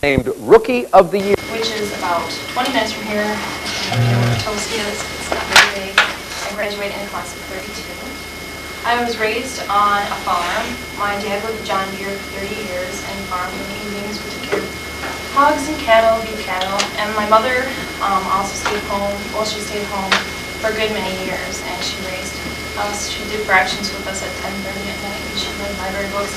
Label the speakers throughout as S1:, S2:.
S1: named Rookie of the Year.
S2: Which is about 20 minutes from here. And you know where Toski is. It's not very big. I graduated in a class of 32. I was raised on a farm. My dad worked at John Deere for 30 years and farmed in the evenings. We took care of hogs and cattle, beef cattle. And my mother also stayed home. Well, she stayed home for a good many years, and she raised us. She did fractions with us at 10:30 at night, and she read library books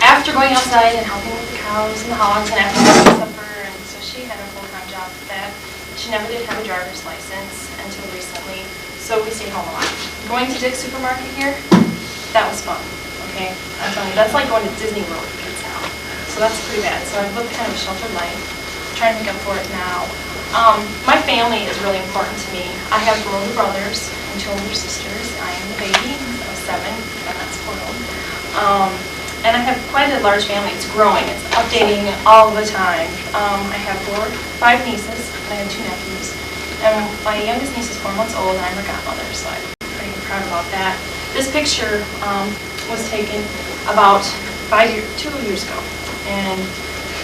S2: after going outside and helping with the cows and the hogs and after making supper. And so she had a full-time job with that. She never did have a driver's license until recently, so we stayed home a lot. Going to Dick's Supermarket here, that was fun, okay? I'm telling you, that's like going to Disney World with kids now. So that's pretty bad. So I've lived kind of a sheltered life, trying to make up for it now. My family is really important to me. I have 4 older brothers and 2 older sisters. I am the baby of 7, I'm not spoiled. And I have quite a large family. It's growing. It's updating all the time. I have 5 nieces, and I have 2 nephews. And my youngest niece is 4 months old, and I'm her godmother, so I'm pretty proud about that. This picture was taken about 2 years ago, and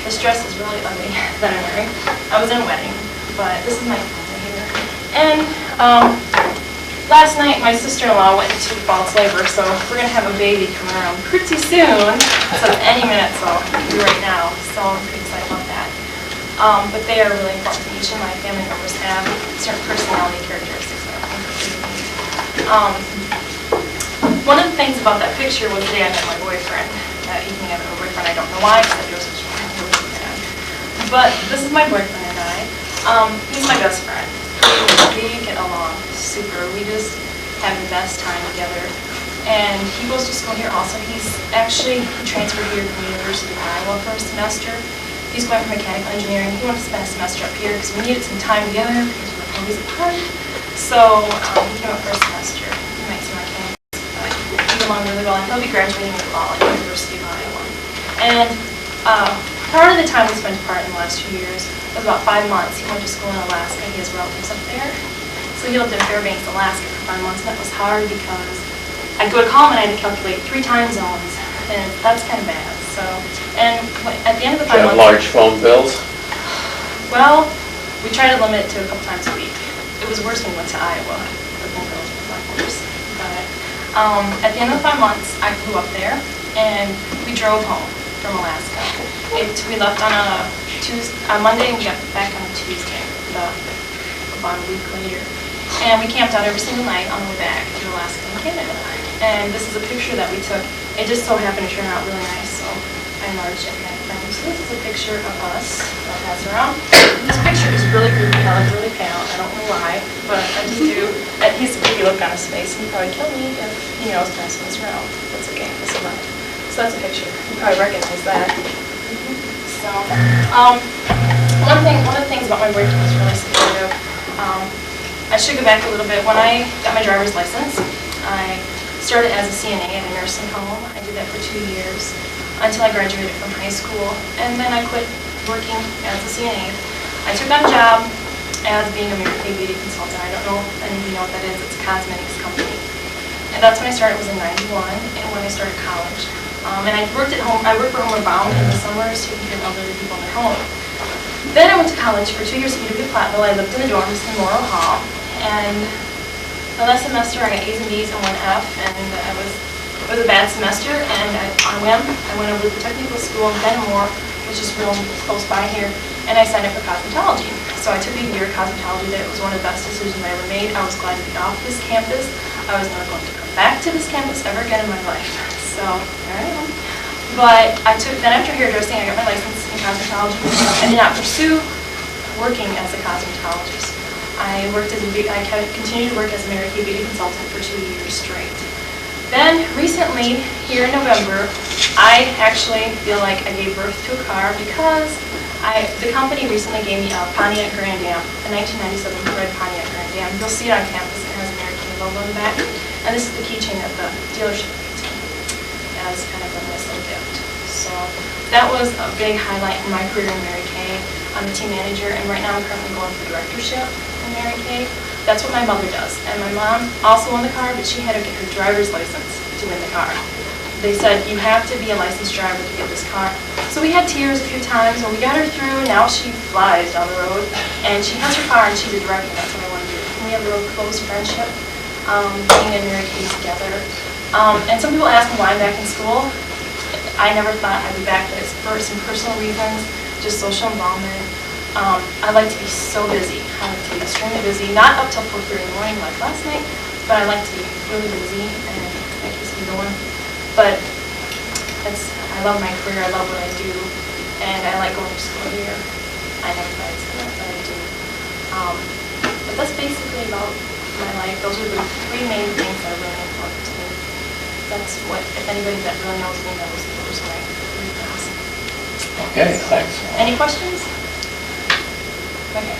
S2: this dress is really ugly that I'm wearing. I was in a wedding, but this is my family here. And last night, my sister-in-law went into false labor, so we're going to have a baby coming around pretty soon. So any minute, so right now. So I'm pretty excited about that. But they are really important to me. Each of my family members have certain personality characteristics that I think are pretty neat. One of the things about that picture was the day I met my boyfriend. That evening I met my boyfriend. I don't know why, because it was such really bad. But this is my boyfriend and I. He's my best friend. We get along super. We just have the best time together. And he goes to school here also. He transferred here from the University of Iowa for a semester. He's going for mechanical engineering. He wanted to spend a semester up here because we needed some time together because we're always apart. So he came up for a semester. You might see my campus, but we get along really well. And he'll be graduating in the fall at the University of Iowa. And part of the time we spent apart in the last 2 years was about 5 months. He went to school in Alaska. He has relatives up there. So he lived in Fairbanks, Alaska for 5 months, and that was hard because I'd go to call him and I had to calculate 3 time zones, and that's kind of bad. So, and at the end of the 5 months...
S3: Do you have large phone bills?
S2: Well, we try to limit it to a couple times a week. It was worse when we went to Iowa. The phone bills were a lot worse. But at the end of the 5 months, I flew up there, and we drove home from Alaska. We left on a Monday, and we got back on a Tuesday, about a week later. And we camped out every single night on the way back to Alaska and Canada. And this is a picture that we took. It just so happened to turn out really nice, so I enlarged it. So this is a picture of us that I'll pass around. This picture is really goofy. I look really pale. I don't know why, but I just do. And he's a goofy look on his face, and he'd probably kill me if he knows passing this around. That's okay. This is mine. So that's a picture. You probably recognize that. So, one of the things about my boyfriend is really supportive. I should go back a little bit. When I got my driver's license, I started as a CNA at a nursing home. I did that for 2 years until I graduated from high school, and then I quit working as a CNA. I took on a job as being a Mary Kay beauty consultant. I don't know if any of you know what that is. It's a cosmetics company. And that's when I started. It was in '91, and when I started college. And I worked at home. I worked for Homeward Bound in the summers, taking care of elderly people in their home. Then I went to college for 2 years at UW-Platteville. I lived in the dorms in Morrow Hall. And the last semester I got A's and B's and 1 F, and it was a bad semester. And on a whim, I went over to the technical school in Benmore, which is real close by here, and I signed up for cosmetology. So I took a year of cosmetology. That was one of the best decisions I ever made. I was glad to be off this campus. I was never going to come back to this campus ever again in my life. So there I am. But then after hairdressing, I got my license in cosmetology. I did not pursue working as a cosmetologist. I continued to work as a Mary Kay beauty consultant for 2 years straight. Then recently, here in November, I actually feel like I gave birth to a car because the company recently gave me a Pontiac Grand Am, a 1997 red Pontiac Grand Am. You'll see it on campus. It has a Mary Kay logo in the back. And this is the keychain that the dealership gave me as kind of a nice little gift. So that was a big highlight in my career in Mary Kay. I'm the team manager, and right now I'm currently going for directorship in Mary Kay. That's what my mother does. And my mom also won the car, but she had to get her driver's license to win the car. They said, you have to be a licensed driver to get this car. So we had tears a few times, but we got her through, and now she flies down the road. And she has her car, and she's a director, and that's what I want to do. And we have a real close friendship, being in Mary Kay together. And some people ask me why I'm back in school. I never thought I'd be back, but it's for some personal reasons, just social involvement. I like to be so busy. I like to be extremely busy, not up till 4:30 in the morning like last night, but I like to be really busy, and that keeps me going. But I love my career, I love what I do, and I like going to school here. I never thought I'd say that, but I do. But that's basically about my life. Those are the three main things that are really important to me. That's what, if anybody that really knows me knows, those are my three things.
S3: Okay, thanks.
S2: Any questions? Okay.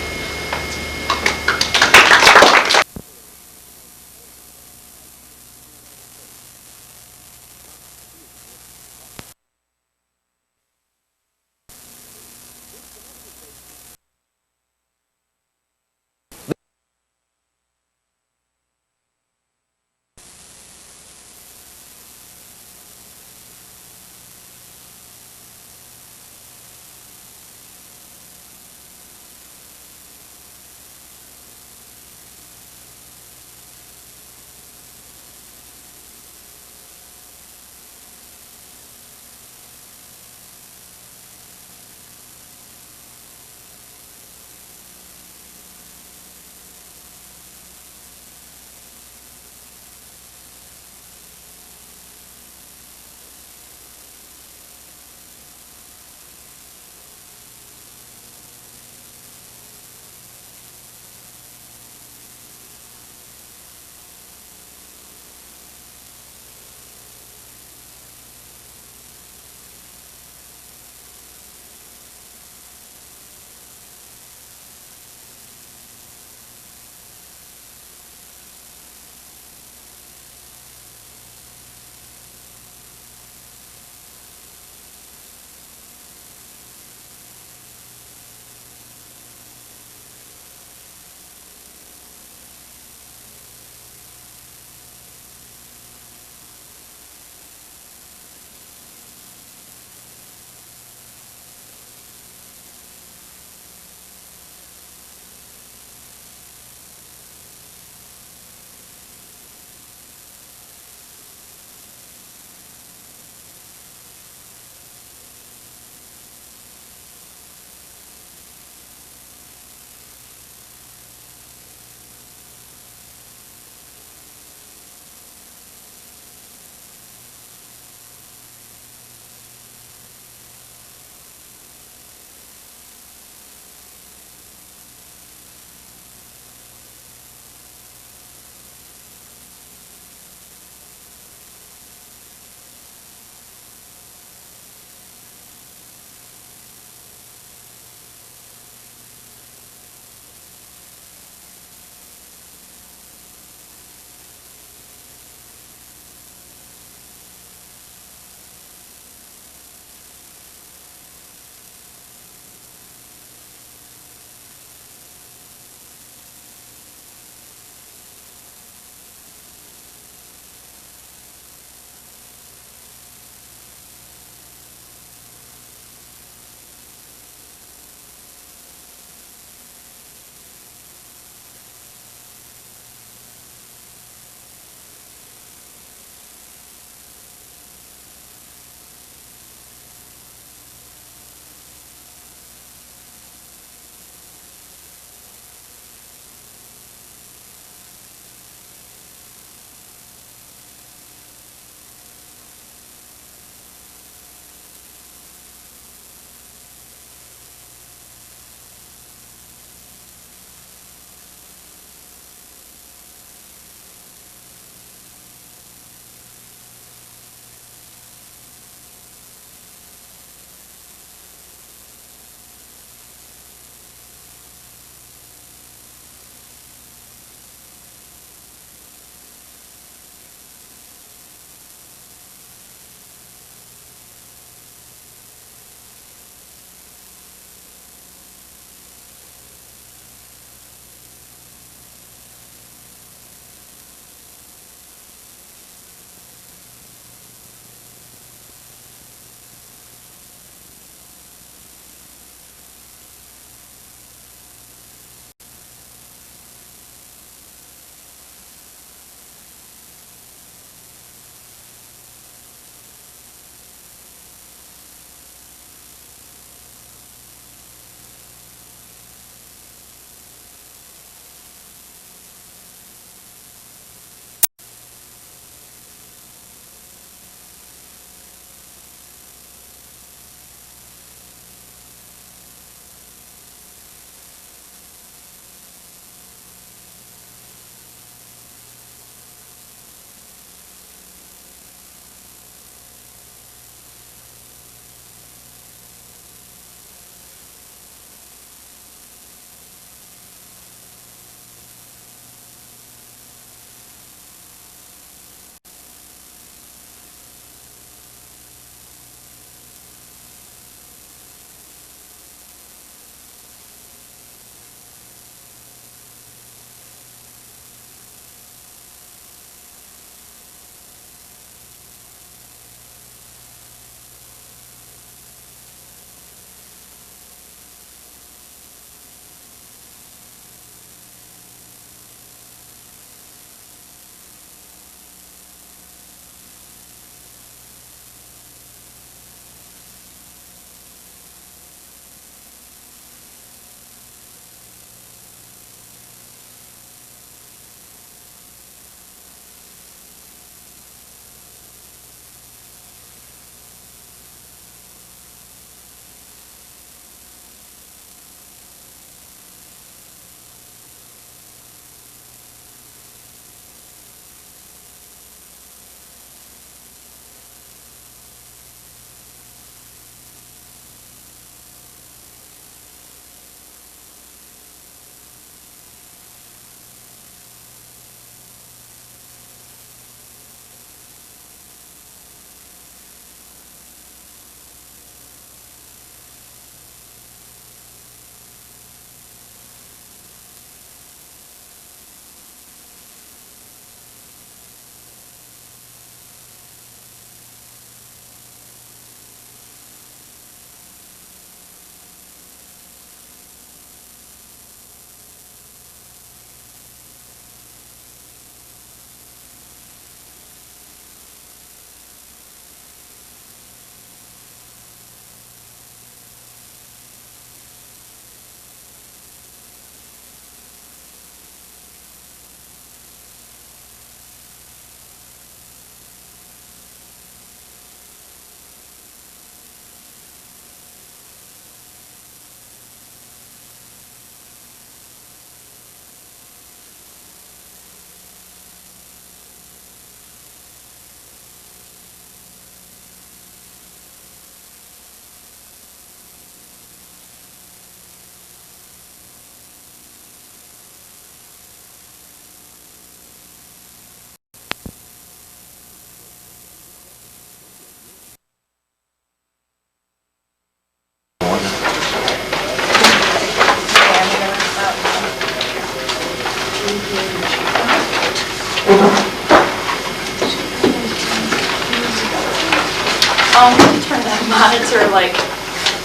S2: monitor like...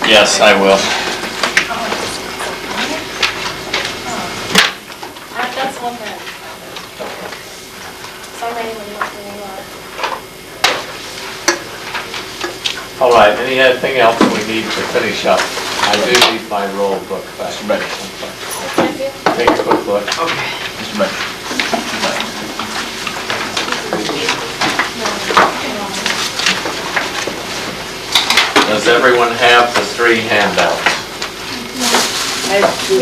S3: Yes, I will.
S2: That's one thing. So I'm ready when you are.
S3: All right, anything else we need to finish up? I do need my roll book back.
S4: Mr. Beck.
S3: Take a quick look.
S4: Okay. Mr. Beck.
S3: Does everyone have the 3 handouts?
S2: I have two.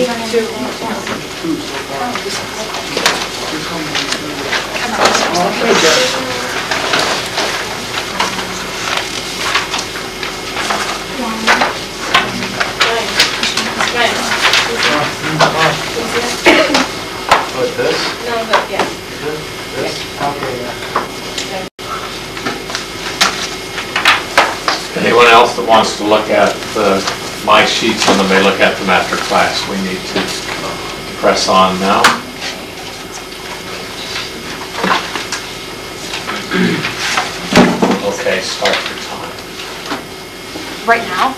S3: What, this?
S2: No, but yeah.
S3: This? Okay, Anyone else that wants to look at my sheets on them, may look at them after class. We need to press on now. Okay, start your time.
S2: Right now?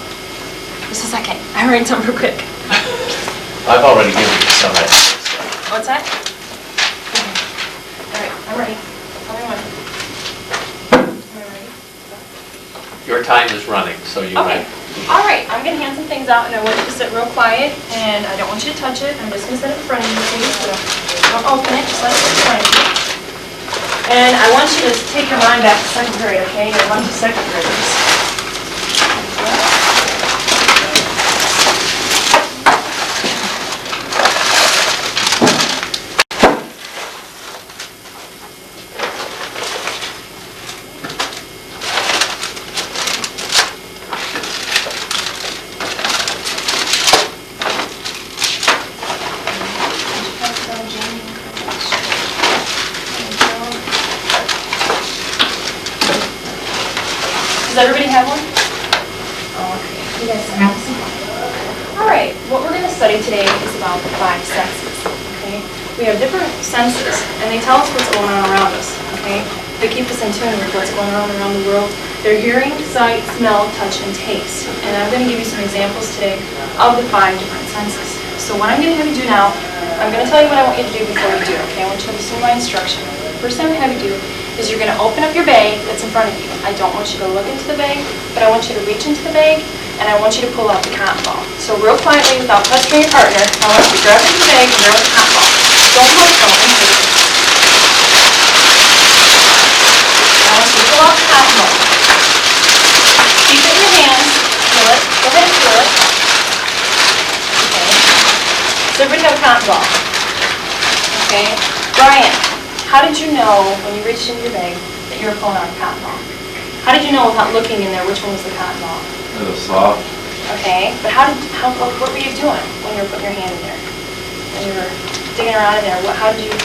S2: Just a second. I ran some real quick.
S3: I've already given you some extras.
S2: What's that? Okay. All right, I'm ready. Tell me when. Am I ready?
S3: Your time is running, so you
S2: Okay.
S3: may.
S2: All right, I'm going to hand some things out, and I want you to sit real quiet, and I don't want you to touch it. I'm just going to sit in front of you, please. So don't open it, just let it sit in front of you. And I want you to take your mind back to second grade, okay? You're a bunch of second graders. Does everybody have one? Oh, okay. You guys have some. All right. What we're going to study today is about the 5 senses. Okay. We have different senses, and they tell us what's going on around us. Okay. They keep us in tune with what's going on around the world. They're hearing, sight, smell, touch, and taste. And I'm going to give you some examples today of the 5 different senses. So what I'm going to have you do now, I'm going to tell you what I want you to do before you do. Okay. I want you to listen to my instruction. First thing I'm going to have you do is you're going to open up your bag that's in front of you. I don't want you to look into the bag, but I want you to reach into the bag, and I want you to pull out the cotton ball. So real quietly, without pestering your partner, I want you to grab into the bag and grab the cotton ball. Don't pull it, don't into it. I want you to pull out the cotton ball. Keep it in your hands. Feel it. Go ahead and feel it. Okay. Does everybody have a cotton ball? Okay. Brian. How did you know, when you reached into your bag, that you were pulling out a cotton ball? How did you know without looking in there which one was the cotton ball?
S4: It was soft.
S2: Okay, but what were you doing when you were putting your hand in there? When you were digging around in there, how did you?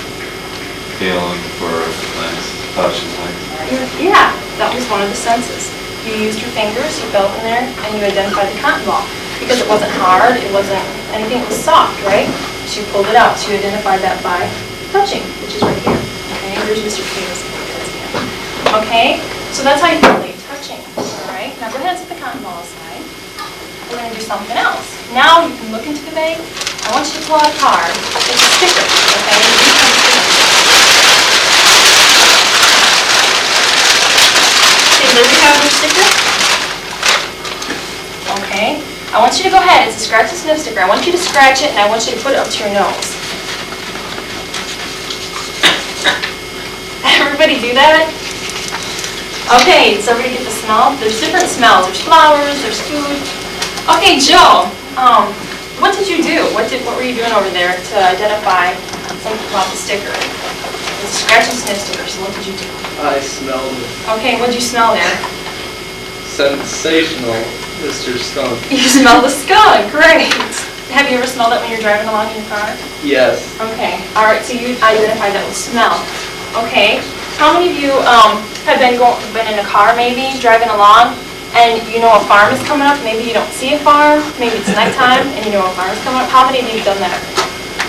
S4: Feeling for nice touch and things.
S2: Yeah, that was one of the senses. You used your fingers, you felt in there, and you identified the cotton ball. Because it wasn't hard, it wasn't anything, it was soft, right? So you pulled it out, so you identified that by touching, which is right here. Okay, there's Mr. Peters. Okay, so that's how you relate touching. All right, now go ahead and set the cotton ball aside. We're going to do something else. Now you can look into the bag. I want you to pull out a card. It's a sticker, okay? Okay, does everybody have their sticker? Okay, I want you to go ahead. It's a scratch and sniff sticker. I want you to scratch it, and I want you to put it up to your nose. Everybody do that? Okay, so everybody get the smell? There's different smells. There's flowers, there's food. Okay, Joe, what did you do? What were you doing over there to identify something about the sticker? It's a scratch and sniff sticker, so what did you do?
S5: I smelled it.
S2: Okay, what did you smell there?
S5: Sensational, Mr. Skunk.
S2: You smelled the skunk, great. Have you ever smelled it when you're driving along in your car?
S5: Yes.
S2: Okay, all right, so you identified that with smell. Okay, how many of you have been in a car maybe, driving along, and you know a farm is coming up? Maybe you don't see a farm, maybe it's nighttime, and you know a farm is coming up. How many of you have done that?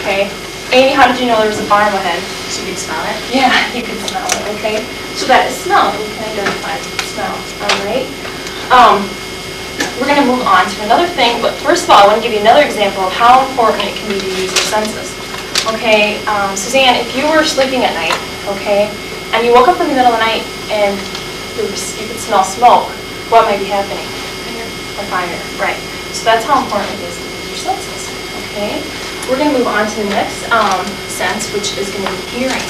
S2: Okay. Amy, how did you know there was a farm ahead?
S6: So you can smell it?
S2: Yeah, you can smell it, okay? So that is smell, we can identify smell, all right? we're going to move on to another thing, but first of all, I want to give you another example of how important it can be to use your senses. Okay, Suzanne, if you were sleeping at night, okay, and you woke up in the middle of the night and you could smell smoke, what might be happening? A fire, right. So that's how important it is to use your senses, okay? We're going to move on to the next sense, which is going to be hearing.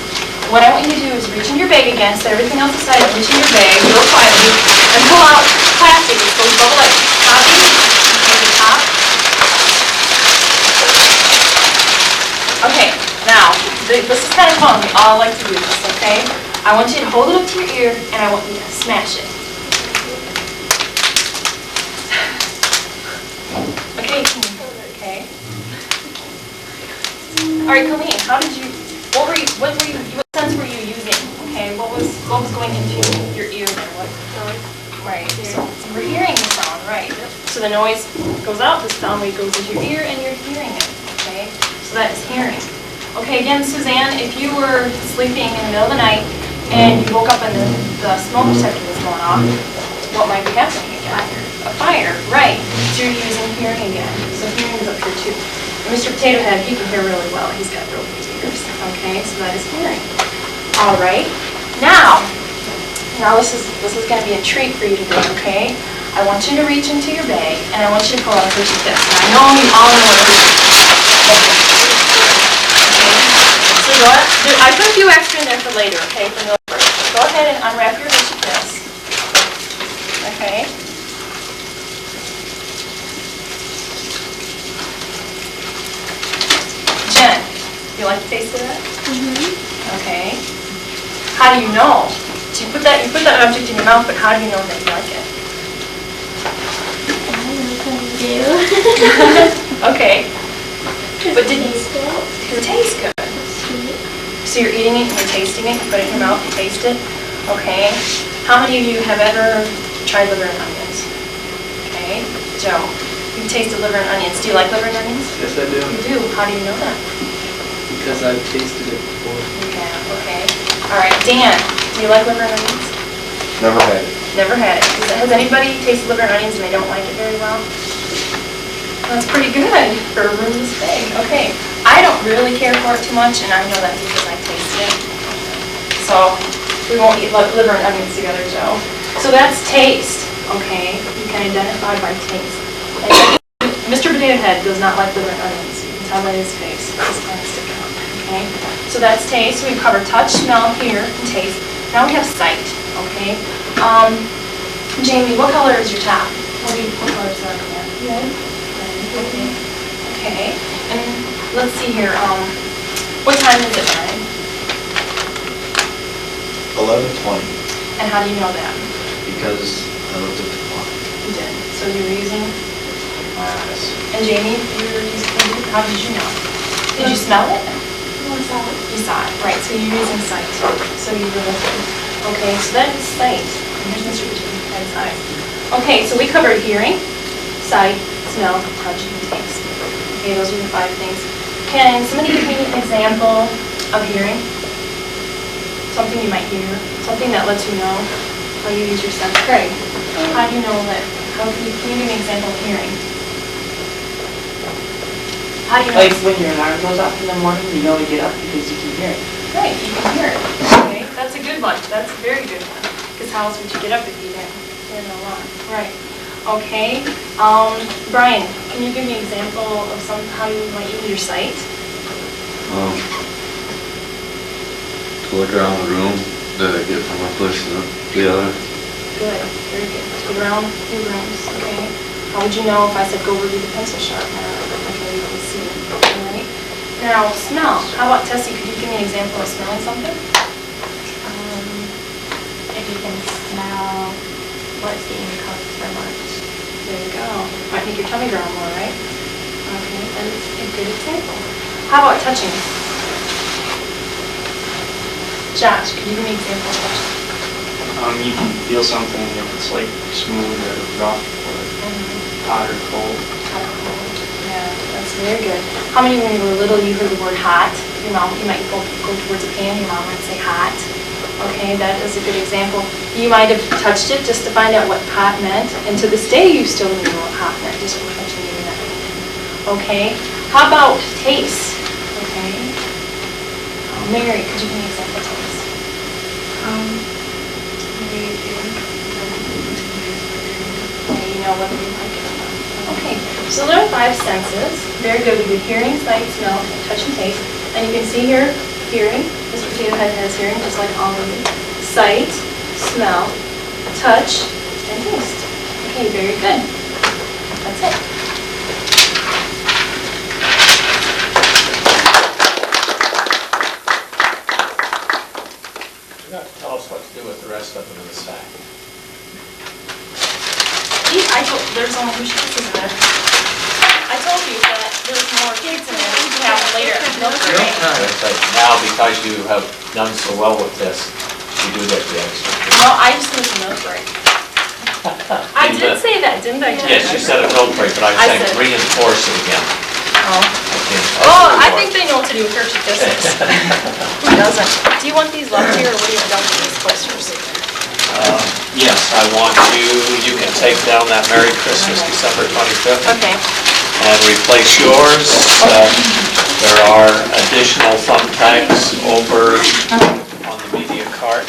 S2: What I want you to do is reach in your bag again, set everything else aside, reach in your bag real quietly, and pull out plastic. It's supposed to bubble like coffee at the top. Okay, now, this is kind of fun. We all like to do this, okay? I want you to hold it up to your ear, and I want you to smash it. Okay, okay. All right, Colleen, how did you, what sense were you using? Okay, what was going into your ear there? What? Right, so we're hearing the sound, right. So the noise goes out, the sound wave goes into your ear, and you're hearing it, okay? So that is hearing. Okay, again, Suzanne, if you were sleeping in the middle of the night and you woke up and the smoke detector was going off, what might be happening again? A fire, right. So you're using hearing again. So hearing is up here too. And Mr. Potato Head, he can hear really well. He's got really good ears. Okay, so that is hearing. All right. Now this is going to be a treat for you today. Okay. I want you to reach into your bag and I want you to pull out a Hershey Kiss. And I know you all know what a Hershey Kiss is. So go ahead. I put a few extra in there for later. Okay, for milk first. Go ahead and unwrap your Hershey Kiss. Okay. Jen, you like the taste of that? Mm-hmm. Okay. How do you know? So you put that object in your mouth, but how do you know that you like it?
S6: I know you do.
S2: Okay. But did
S6: Taste good.
S2: it taste good?
S6: Sweet.
S2: So you're eating it and you're tasting it, you put it in your mouth, you taste it. Okay. How many of you have ever tried liver and onions? Okay. Joe, you've tasted liver and onions. Do you like liver and onions?
S5: Yes, I do.
S2: You do. How do you know that?
S5: Because I've tasted it before.
S2: Yeah, okay. All right. Dan, do you like liver and onions?
S1: Never had it.
S2: Never had it. Has anybody tasted liver and onions and they don't like it very well? That's pretty good for a room this big. Okay. I don't really care for it too much, and I know that because I tasted it. So we won't eat liver and onions together, Joe. So that's taste, okay? You can identify by taste. And Mr. Potato Head does not like liver and onions. You can tell by his face. It's kind of sticking out, okay? So that's taste. So we've covered touch, smell, hear, and taste. Now we have sight, okay? Jamie, what color is your top? What color is that? Red. Okay. Okay. And let's see here. What time is it, Brian?
S7: 11:20,
S2: And how do you know that?
S7: because I looked at the clock.
S2: You did. So you were using.
S7: My eyes.
S2: And Jamie, you were using. How did you know? Did you smell it?
S6: What's that?
S2: You saw it. Right. So you're using sight. So you were looking. Okay. So that is sight. And here's Mr. Potato Head's eyes. Okay. So we covered hearing, sight, smell, touch, and taste. Okay, those are the 5 things. Can somebody give me an example of hearing? Something you might hear, something that lets you know how you use your sense. Craig, how do you know that? Can you give me an example of hearing? How do you know?
S8: Like when your alarm goes off in the morning, you know to get up because you can hear it.
S2: Right, you can hear it. Okay, that's a good one. That's a very good one. Because how else would you get up if you didn't hear an alarm? Right. Okay. Brian, can you give me an example of how you might use your sight?
S4: To look around the room to get from one place to the other.
S2: Good, very good. Go around your rooms, okay? How would you know if I said go over to the pencil sharpener? Okay, you can see. All right. Now, smell. How about Tessie? Could you give me an example of smelling something?
S6: If you can smell what's being cooked for lunch.
S2: There you go. Might make your tummy growl more, right? Okay, that is a good example. How about touching? Josh, could you give me an example of touching?
S5: You can feel something if it's like smooth or rough or hot or cold.
S2: Hot or cold. Yeah, that's very good. How many when you were little you heard the word hot? Your mom, you might go towards a pan, your mom might say hot. Okay, that is a good example. You might have touched it just to find out what hot meant, and to this day you still don't know what hot meant, just from touching it and everything. Okay, how about taste? Okay. Mary, could you give me an example of taste? Okay, you know whether you like it or not. Okay, so there are 5 senses. Very good. We did hearing, sight, smell, touch, and taste. And you can see here, hearing. Mr. Potato Head has hearing, just like all of you. Sight, smell, touch, and taste. Okay, very good. That's it.
S3: You have to tell us what to do with the rest of them in the stack.
S2: There's only 2 sheets in there. I told you that there's more kids in there we can have later.
S3: Now, because you have done so well with this, you do get the extra.
S2: No, I just finished a milk break. I did say that, didn't I?
S3: Yes, you said a milk break, but I'm
S2: I
S3: saying
S2: said-
S3: reinforce it again.
S2: Oh.
S3: Oh,
S2: I think they know what to do with Hershey Kisses. Who doesn't? Do you want these left here, or what do you want done with these posters?
S3: Yes, I want you can take down that Merry Christmas December 25th
S2: Okay.
S3: and replace yours. There are additional thumbtacks over on the media cart.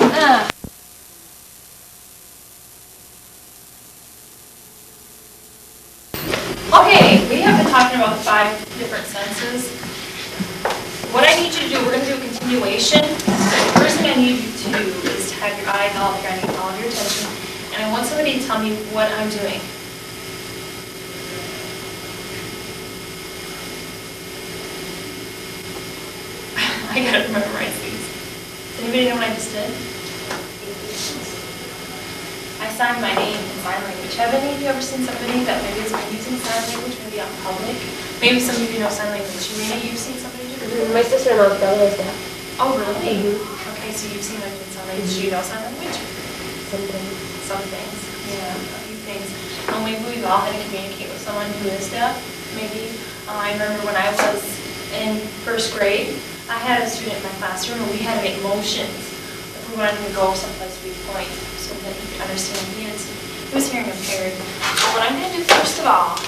S2: Okay, we have been talking about the 5 different senses. What I need you to do, we're going to do a continuation. The first thing I need you to do is to have your eyes all here. I need all of your attention. And I want somebody to tell me what I'm doing. I gotta memorize these. Does anybody know what I just did? I signed my name in sign language. Have any of you ever seen somebody that maybe has been using sign language, maybe out in public? Maybe some of you know sign language. Rena, you've seen somebody do it?
S6: My sister-in-law's brother is that.
S2: Oh, really? Okay, so you've seen them in sign language. Do you know sign language?
S6: Sometimes.
S2: Some things, yeah, a few things. Well, maybe we've all had to communicate with someone who is deaf, maybe. I remember when I was in 1st grade, I had a student in my classroom and we had to make motions. If we wanted him to go someplace, we point so that he could understand. He was hearing impaired. So what I'm going to do first of all,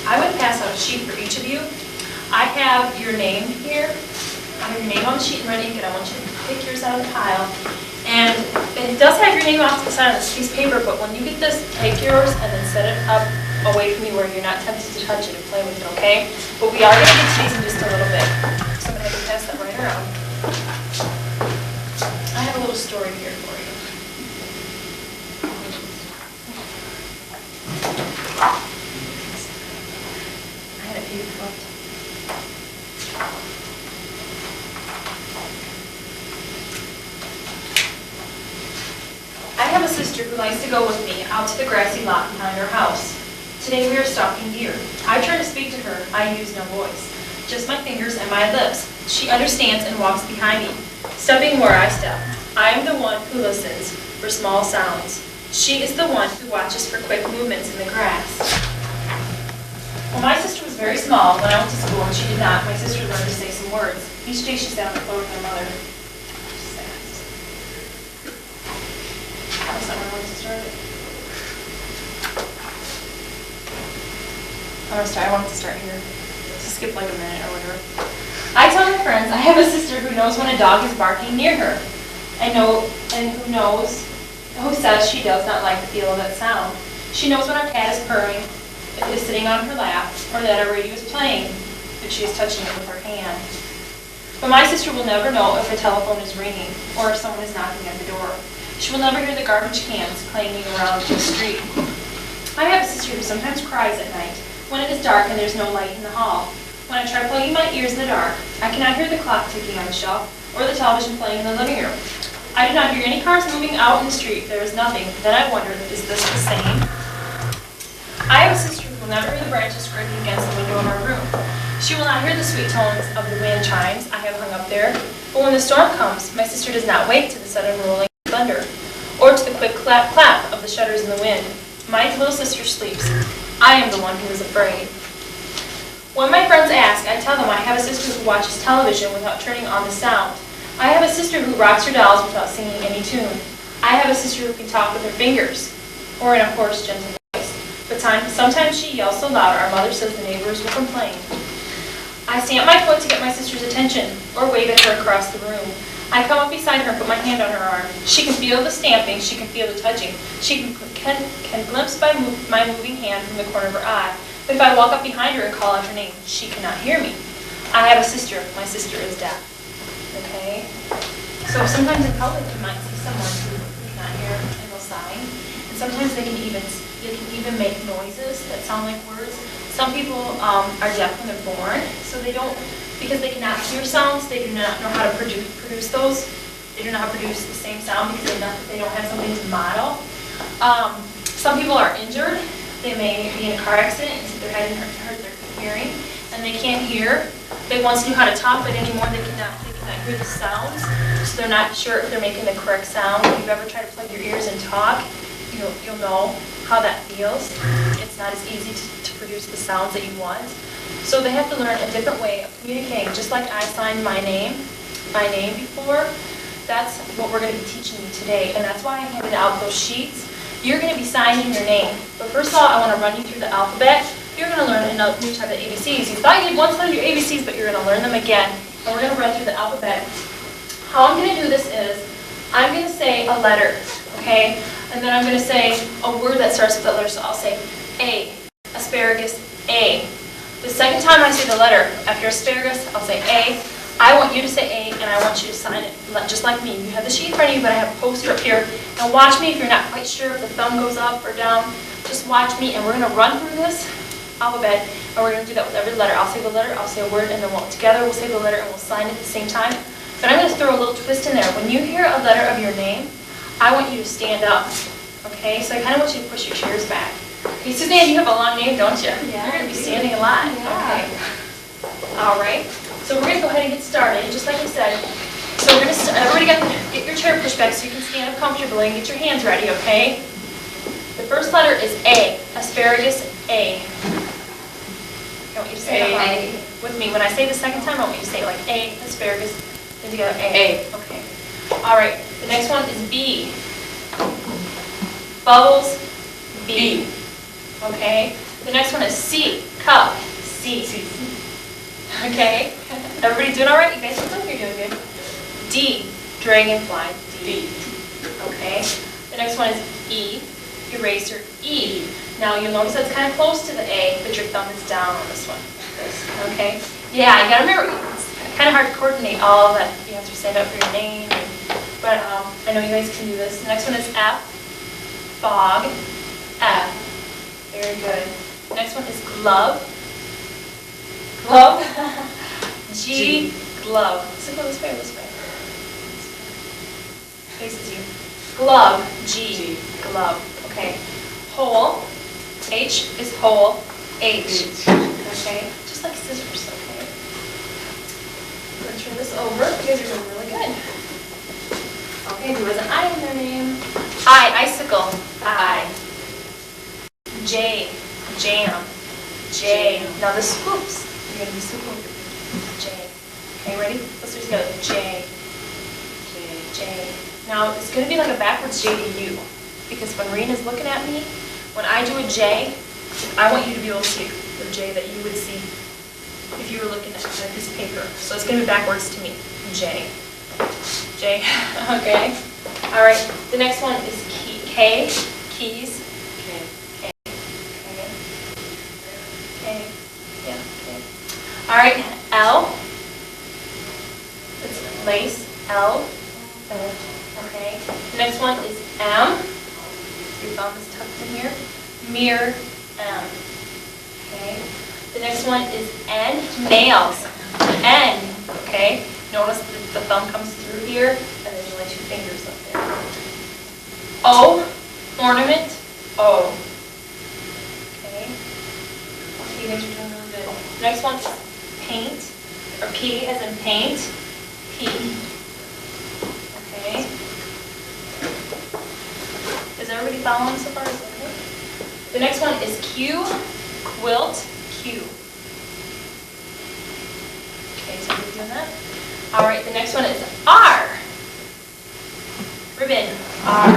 S2: I would pass out a sheet for each of you. I have your name here. I have your name on the sheet in red ink, and I want you to pick yours out of the pile. And it does have your name off to the side of this piece of paper, but when you get this, take yours and then set it up away from you where you're not tempted to touch it and play with it, okay? But we are going to get to these in just a little bit. So I'm going to have to pass that right around. I have a little story here for you. I had a few left. I have a sister who likes to go with me out to the grassy lot behind our house. Today we are stalking deer. I try to speak to her. I use no voice, just my fingers and my lips. She understands and walks behind me, stepping where I step. I am the one who listens for small sounds. She is the one who watches for quick movements in the grass. When my sister was very small, when I went to school and she did not, my sister learned to say some words. Each day she sat on the floor with her mother. That's not where I want to start it. I'm going to start. I want it to start here. So skip like a minute or whatever. I tell my friends I have a sister who knows when a dog is barking near her, and who says she does not like the feel of that sound. She knows when our cat is purring, if it is sitting on her lap, or that our radio is playing, if she is touching it with her hand. But my sister will never know if a telephone is ringing, or if someone is knocking at the door. She will never hear the garbage cans clanging around the street. I have a sister who sometimes cries at night, when it is dark and there's no light in the hall. When I try plugging my ears in the dark, I cannot hear the clock ticking on the shelf, or the television playing in the living room. I do not hear any cars moving out in the street. There is nothing. Then I wonder, is this the same? I have a sister who will never hear the branches scraping against the window of our room. She will not hear the sweet tones of the wind chimes I have hung up there. But when the storm comes, my sister does not wake to the sudden rolling thunder, or to the quick clap clap of the shutters in the wind. My little sister sleeps. I am the one who is afraid. When my friends ask, I tell them I have a sister who watches television without turning on the sound. I have a sister who rocks her dolls without singing any tune. I have a sister who can talk with her fingers, or in a hoarse, gentle voice. But sometimes she yells so loud our mother says the neighbors will complain. I stamp my foot to get my sister's attention, or wave at her across the room. I come up beside her and put my hand on her arm. She can feel the stamping, she can feel the touching. She can glimpse my moving hand from the corner of her eye. But if I walk up behind her and call out her name, she cannot hear me. I have a sister. My sister is deaf. Okay? So sometimes in public you might see someone who cannot hear and will sign. And sometimes they can even make noises that sound like words. Some people are deaf when they're born, so they don't, because they cannot hear sounds, they do not know how to produce those. They do not know how to produce the same sound because they don't have something to model. Some people are injured. They may be in a car accident and hit their head and hurt their hearing, and they can't hear. They once knew how to talk, but anymore they cannot hear the sounds, so they're not sure if they're making the correct sound. If you've ever tried to plug your ears and talk, you'll know how that feels. It's not as easy to produce the sounds that you want. So they have to learn a different way of communicating. Just like I signed my name before, that's what we're going to be teaching you today. And that's why I handed out those sheets. You're going to be signing your name. But first of all, I want to run you through the alphabet. You're going to learn a new type of ABCs. You thought you once learned your ABCs, but you're going to learn them again. And we're going to run through the alphabet. How I'm going to do this is, I'm going to say a letter, okay? And then I'm going to say a word that starts with that letter. So I'll say A, asparagus, A. The second time I say the letter after asparagus, I'll say A. I want you to say A, and I want you to sign it just like me. You have the sheet in front of you, but I have a poster up here. Now watch me if you're not quite sure if the thumb goes up or down. Just watch me, and we're going to run through this alphabet, and we're going to do that with every letter. I'll say the letter, I'll say a word, and then together we'll say the letter, and we'll sign it at the same time. But I'm going to throw a little twist in there. When you hear a letter of your name, I want you to stand up, okay? So I kind of want you to push your chairs back. Okay, Suzanne, you have a long name, don't you?
S6: Yeah,
S2: You're going to be standing a lot.
S6: Yeah.
S2: Okay. All right. So we're going to go ahead and get started, just like I said. So we're going to everybody get your chair pushed back so you can stand up comfortably and get your hands ready, okay? The first letter is A. Asparagus, A. I want you to say that with me. When I say the second time, I want you to say it like A, asparagus, then together A. Okay. All right. The next one is B. Bubbles, B. Okay. The next one is C. Cup, C. Okay. Everybody doing all right? You guys look like you're doing good. D. Dragonfly, D. Okay. The next one is E. Eraser, E. Now you'll notice that's kind of close to the A, but your thumb is down on this one. Okay. Yeah, you gotta remember, it's kind of hard to coordinate all that. You have to stand up for your name. But I know you guys can do this. The next one is F. Fog, F. Very good. The next one is glove. Glove. G. Glove. Does it go this way or this way? Faces you. Glove. G. Glove. Okay. Hole. H is hole. H. Okay. Just like scissors. Okay. I'm going to turn this over. You guys are doing really good. Okay. Who has an I in their name? I. Icicle. I. J. Jam. J. Now the swoops. You're going to be swooping. J. Okay, ready? Let's do it together. J. J. Now it's going to be like a backwards J to you. Because when Rena's looking at me, when I do a J, I want you to be able to see the J that you would see if you were looking at a piece of paper. So it's going to be backwards to me. J. J. Okay. All right. The next one is K. Keys. K. K. Yeah. K. All right. L. It's lace. L. Okay. The next one is M. Your thumb is tucked in here. Mirror, M. Okay. The next one is N. Nails. N. Okay. Notice that the thumb comes through here, and there's only two fingers up there. O. Ornament. O. Okay. Okay, you guys are doing really good. The next one is paint, or P as in paint. P. Okay. Is everybody following so far? Is that good? The next one is Q. Quilt. Q. Okay, so we're doing that. All right, the next one is R. Ribbon, R,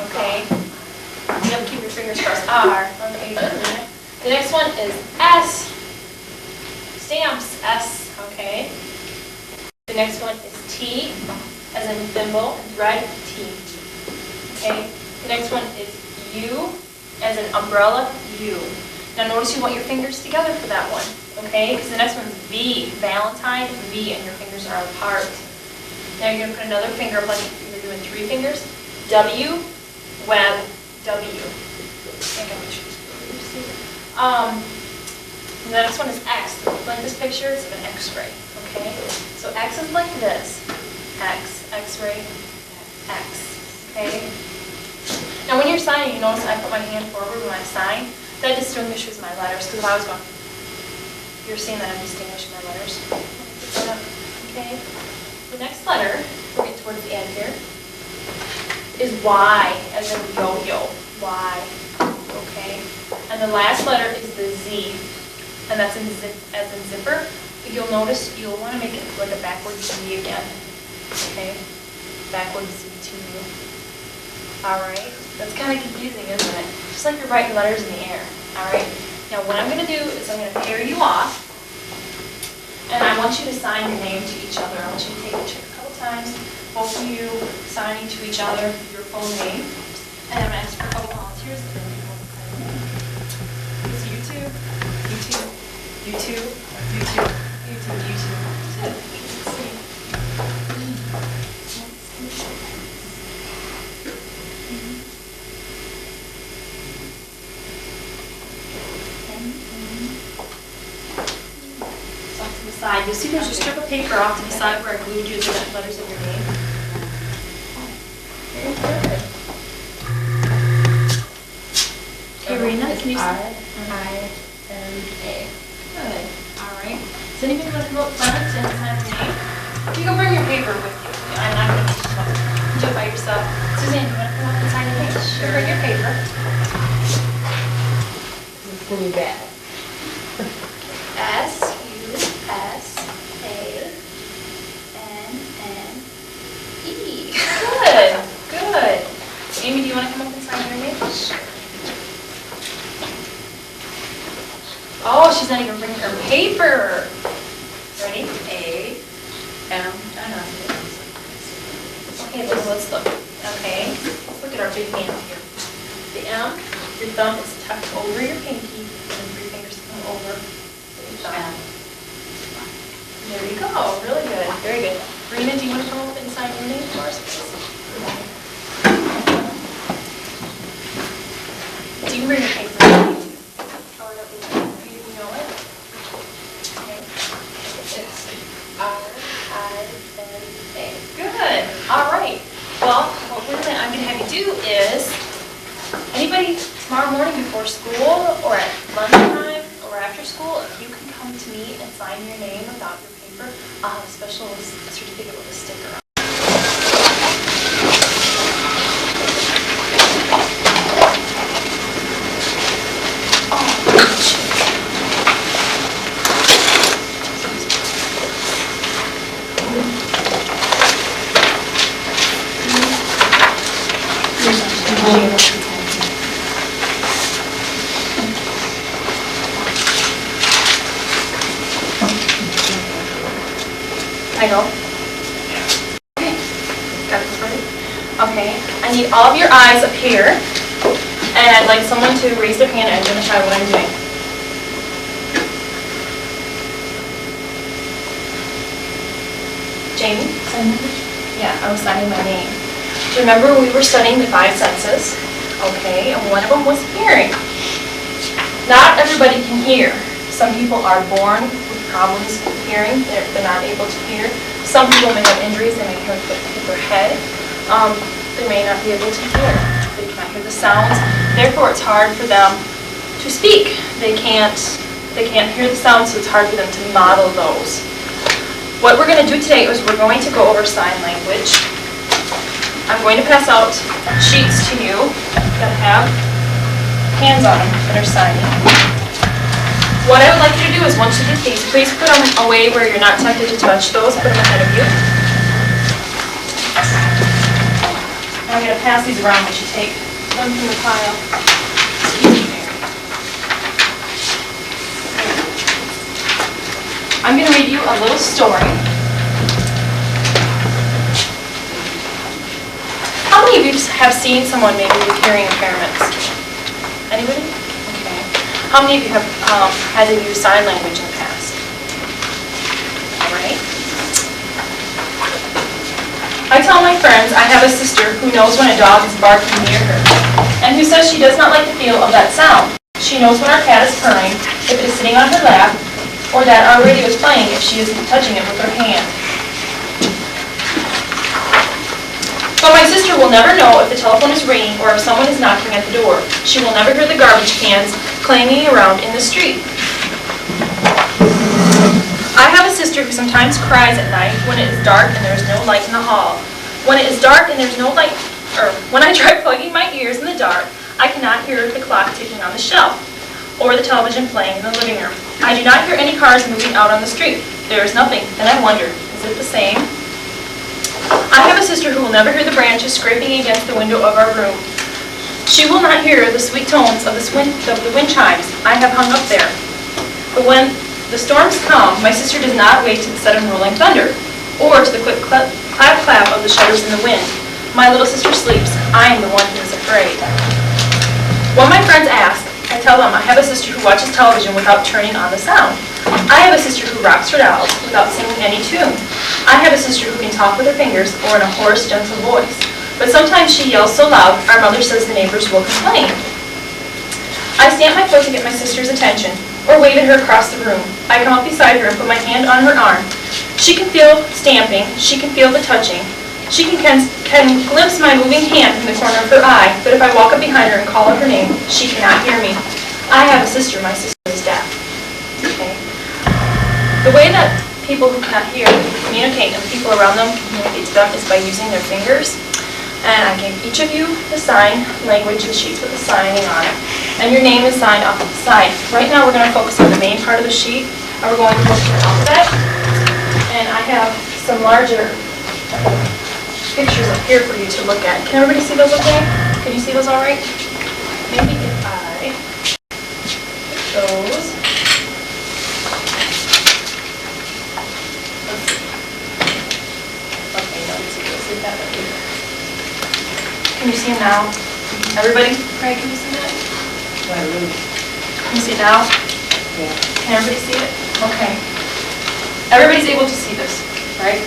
S2: okay? You have to keep your fingers crossed, R. Okay, good. The next one is S. Stamps, S, okay? The next one is T, as in thimble, thread, T. Okay? The next one is U, as in umbrella, U. Now notice you want your fingers together for that one, okay? Because the next one is V, Valentine, V, and your fingers are apart. Now you're going to put another finger up like you're doing 3 fingers. W, web, W. I think the next one is X. Like this picture, it's an X-ray, okay? So X is like this. X, X-ray, X, okay? Now when you're signing, you notice I put my hand forward when I sign. That distinguishes my letters, because if I was going, you're seeing that I'm distinguishing my letters. Okay? The next letter, we'll get towards the end here, is Y, as in yo-yo, Y, okay? And the last letter is the Z, and that's in as in zipper. But you'll notice you'll want to make it like a backwards Z again, okay? Backwards Z to U. All right? That's kind of confusing, isn't it? Just like you're writing letters in the air, all right? Now what I'm going to do is I'm going to pair you off, and I want you to sign your name to each other. I want you to take a picture a couple times, both of you signing to each other your full name, and I'm going to ask for a couple volunteers. So you two, you two, you two, you two, you two, you two. Good. Let's see. Off to the side. You'll see there's a strip of paper off to the side where I glued you the letters of your name. Very good. Okay, Rena, can you say? I-M-A. Good. All right. Does anybody want to come up front and sign your name? You can bring your paper with you. I'm not going to teach you. Do it by yourself. Suzanne, you want to come up and sign your name? Sure. Bring your paper.
S1: It's going to be bad.
S2: S-U-S-A-N-N-E. Good. Good. Amy, do you want to come up and sign your name? Oh, she's not even bringing her paper. Ready? A, M, okay, let's look. Okay, let's look at our big hand here. The M, your thumb is tucked over your pinky, and 3 fingers come over the thumb. There you go. Really good. Very good. Rena, do you want to come up and sign your name for us, please? Do you bring your paper? R-I-N-A. Good. All right. Well, what I'm going to have you do is, anybody tomorrow morning before school or at lunchtime or after school, if you can come to me and sign your name without your paper, I'll have a special certificate with a sticker on it. I go? Okay. Got it ready? Okay. I need all of your eyes up here, and I'd like someone to raise their hand and identify what I'm doing. Jamie? Yeah, I was signing my name. Do you remember we were studying the 5 senses? Okay, and one of them was hearing. Not everybody can hear. Some people are born with problems with hearing. They're not able to hear. Some people may have injuries. They may hit their head. They may not be able to hear. They can't hear the sounds. Therefore, it's hard for them to speak. They can't hear the sounds, so it's hard for them to model those. What we're going to do today is we're going to go over sign language. I'm going to pass out sheets to you that have hands on them that are signing. What I would like you to do is once you get these, please put them away where you're not tempted to touch those. Put them ahead of you. And I'm going to pass these around once you take them from the pile. Excuse me, Mary. I'm going to read you a little story. How many of you have seen someone maybe with hearing impairments? Anybody? Okay. How many of you have had to use sign language in the past? All right. I tell my friends I have a sister who knows when a dog is barking near her, and who says she does not like the feel of that sound. She knows when our cat is purring, if it is sitting on her lap, or that our radio is playing if she isn't touching it with her hand. But my sister will never know if the telephone is ringing or if someone is knocking at the door. She will never hear the garbage cans clanging around in the street. I have a sister who sometimes cries at night when it is dark and there is no light in the hall. When it is dark and there's no light, or when I try plugging my ears in the dark, I cannot hear the clock ticking on the shelf or the television playing in the living room. I do not hear any cars moving out on the street. There is nothing, and I wonder, is it the same? I have a sister who will never hear the branches scraping against the window of our room. She will not hear the sweet tones of the wind chimes I have hung up there. But when the storms come, my sister does not wake to the sudden rolling thunder, or to the quick clap of the shutters in the wind. My little sister sleeps. I am the one who is afraid. When my friends ask, I tell them I have a sister who watches television without turning on the sound. I have a sister who rocks her dolls without singing any tune. I have a sister who can talk with her fingers or in a hoarse, gentle voice. But sometimes she yells so loud, our mother says the neighbors will complain. I stamp my foot to get my sister's attention, or wave at her across the room. I come up beside her and put my hand on her arm. She can feel stamping, she can feel the touching. She can glimpse my moving hand from the corner of her eye, but if I walk up behind her and call out her name, she cannot hear me. I have a sister, my sister is deaf. Okay. The way that people who cannot hear communicate and people around them communicate to them is by using their fingers. And I gave each of you the sign language, the sheets with the signing on it. And your name is signed off on the side. Right now we're going to focus on the main part of the sheet, and we're going to focus on the alphabet. And I have some larger pictures up here for you to look at. Can everybody see those okay? Can you see those all right? Maybe if I put those. Let's see. Okay, no, let's see. Let's see if that would be. Can you see them now? Everybody? Craig, can you see that? Can you see it now?
S8: Yeah.
S2: Can everybody see it? Okay. Everybody's able to see this, right?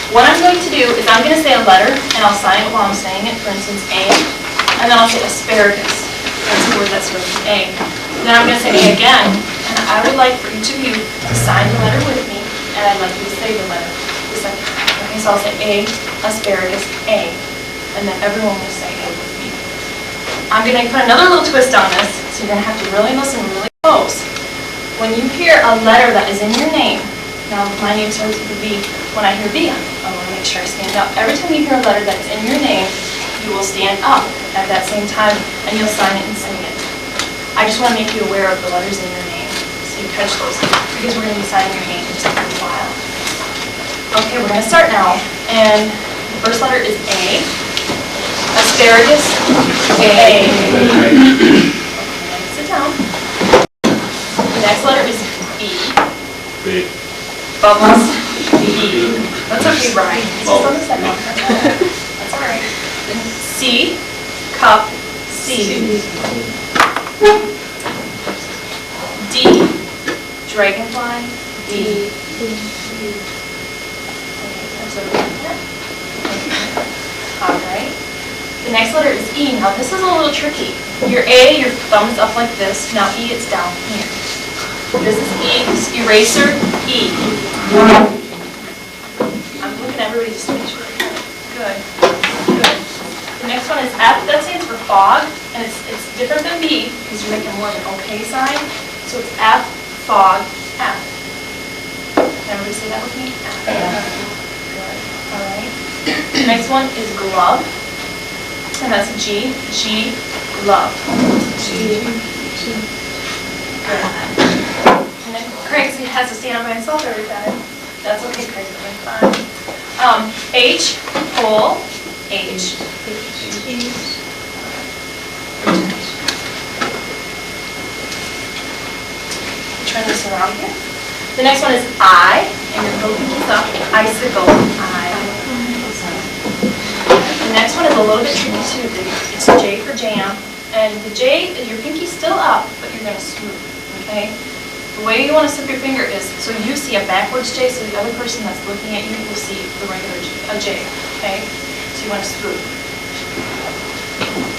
S2: What I'm going to do is I'm going to say a letter, and I'll sign it while I'm saying it. For instance, A. And then I'll say asparagus. That's the word that starts with A. Then I'm going to say A again, and I would like for each of you to sign the letter with me, and I'd like you to say the letter the second time. Okay, so I'll say A, asparagus, A. And then everyone will say A with me. I'm going to put another little twist on this, so you're going to have to really listen really close. When you hear a letter that is in your name, now my name starts with a B. When I hear B, I want to make sure I stand up. Every time you hear a letter that's in your name, you will stand up at that same time, and you'll sign it and sing it. I just want to make you aware of the letters in your name, so you catch those, because we're going to be signing your name in just a little while. Okay, we're going to start now, and the first letter is A. Asparagus, A. Okay, sit down. The next letter is B.
S4: B.
S2: Bubbles, B. That's okay, Brian. It's just on the second one. That's all right. C. Cup, C. D. Dragonfly, D. All right. The next letter is E. Now this is a little tricky. Your A, your thumb is up like this. Now E, it's down here. This is E. This eraser, E. I'm looking at everybody just to make sure. Good. Good. The next one is F. That stands for fog, and it's different than B because you're making more of an okay sign. So it's F, fog, F. Can everybody say that with me? F. Good. All right. The next one is glove. And that's G, G, glove. G. Good. And then Craig has to stand up by himself every time. That's okay, Craig, you're fine. H, hole, H. Turn this around here. The next one is I, and your middle pinky's up. Icicle, I. The next one is a little bit tricky too. It's J for jam. And the J, your pinky's still up, but you're going to swoop, okay? The way you want to slip your finger is, so you see a backwards J, so the other person that's looking at you will see the regular J, okay? So you want to swoop.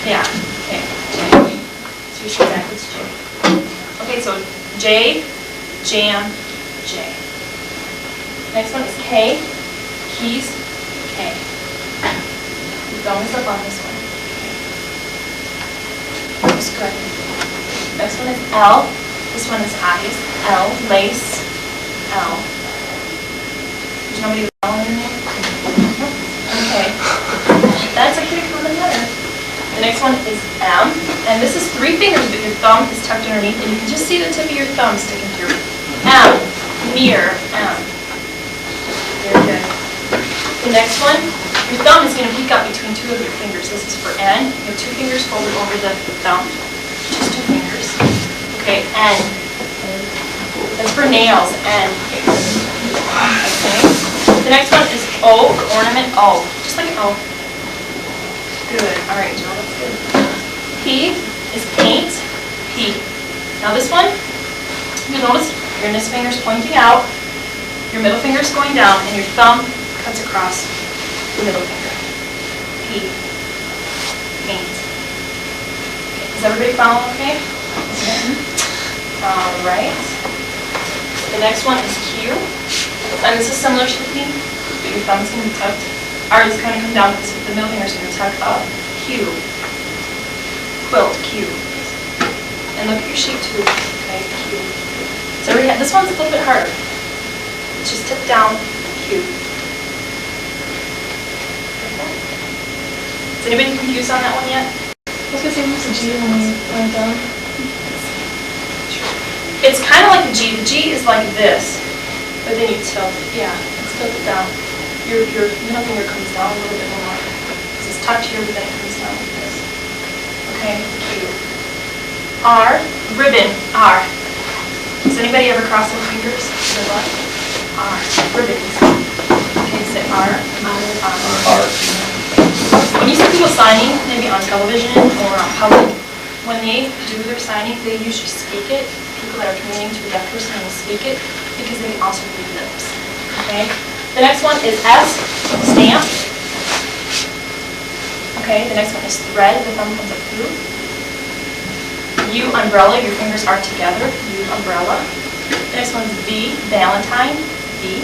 S2: Yeah, okay, J. So you show backwards J. Okay, so J, jam, J. Next one is K, keys, K. Thumb is up on this one. Looks good. Next one is L. This one is obvious. L, lace, L. There's nobody with L in your name? Okay. That's a pretty common letter. The next one is M. And this is 3 fingers, but your thumb is tucked underneath, and you can just see the tip of your thumb sticking through. M, mirror, M. Very good. The next one, your thumb is going to peek up between 2 of your fingers. This is for N. You have 2 fingers folded over the thumb. Just 2 fingers. Okay, N. That's for nails, N. Okay. The next one is O, for ornament, O. Just like an O. Good. All right, Jill, that's good. P is paint, P. Now this one, you'll notice your index finger's pointing out, your middle finger's going down, and your thumb cuts across the middle finger. P. Paint. Okay. Is everybody following okay? All right. The next one is Q. And this is similar to the P, but your thumb's going to be tucked. Or it's going to come down, the middle finger's going to tuck up. Q. Quilt, Q. And look at your sheet too. Okay, Q. So this one's a little bit harder. It's just tip down, Q. Is anybody confused on that one yet?
S6: I was going to say what's the G when we went down.
S2: It's kind of like the G. The G is like this, but then you tilt it. Yeah, let's tilt it down. Your middle finger comes down a little bit more. Because it's tucked here, but then it comes down like this. Okay, Q. R, ribbon, R. Does anybody ever cross their fingers to the left? R, ribbons. Okay, say R, R. When you see people signing, maybe on television or on public, when they do their signing, they usually speak it. People that are communicating to a deaf person will speak it because they can also read lips. Okay? The next one is S, stamp. Okay, the next one is thread, the thumb comes up through. U, umbrella, your fingers are together, U, umbrella. The next one is V, Valentine, V.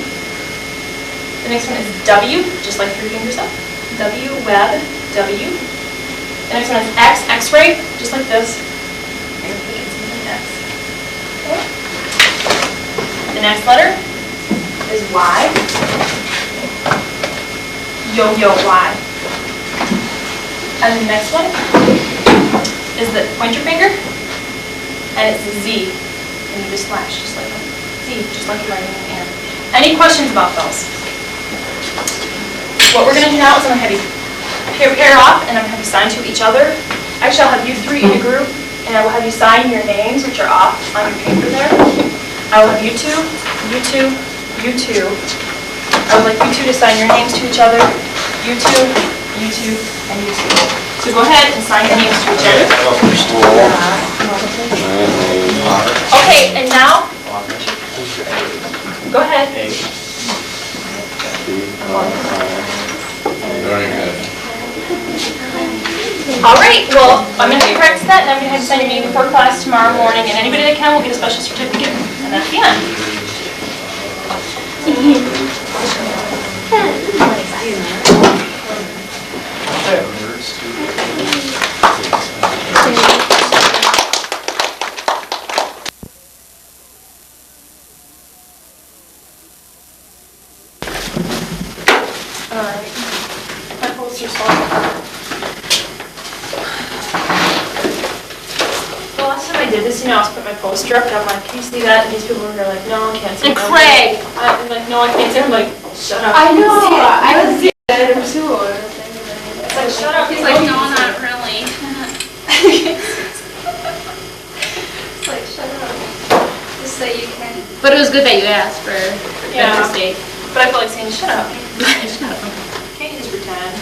S2: The next one is W, just like 3 fingers up. W, web, W. The next one is X, X-ray, just like this. You're going to put it in X. Okay. The next letter is Y. Yo-yo, Y. And the next one is the pointer finger, and it's a Z. And you just slash, just like a Z, just like you're writing in the air. Any questions about those? What we're going to do now is I'm going to have you pair off, and I'm going to have you sign to each other. Actually, I'll have you 3 in a group, and I will have you sign your names, which are off on your paper there. I will have you 2, you 2, you 2. I would like you 2 to sign your names to each other. You 2, you 2, and you 2. So go ahead and sign your names to each other. Okay, and now, go ahead.
S4: Very good.
S2: All right, well, I'm going to have you practice that, and I'm going to have you sign your name before class tomorrow morning, and anybody that can will get a special certificate, and that's the end. All right, my poster's falling apart. The last time I did this, I was put my poster up, and I'm like, can you see that? And these people were like, no, I can't see it. And Craig! I'm like, no, I can't see it. I'm like, shut up.
S6: I know, I was doing it too.
S2: like, shut up.
S6: He's like, no, not really. It's like, shut up. Just say you can. But it was good that you asked for
S2: Yeah.
S6: better state.
S2: But I feel like saying, shut up.
S6: Shut up.
S2: Can't you just pretend?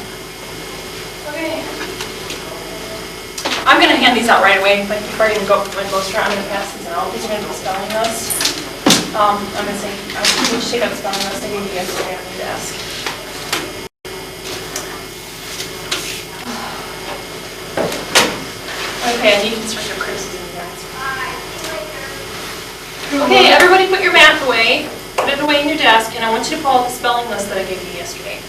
S2: Okay. I'm gonna hand these out right away, like before I even go up to my poster, I'm gonna pass these out. These are gonna be spelling list. I'm gonna say, I'm gonna take out the spelling list I gave you yesterday on your desk. Okay, I need constructive criticism, guys. Okay, everybody put your math away, put it away in your desk, and I want you to pull out the spelling list that I gave you yesterday.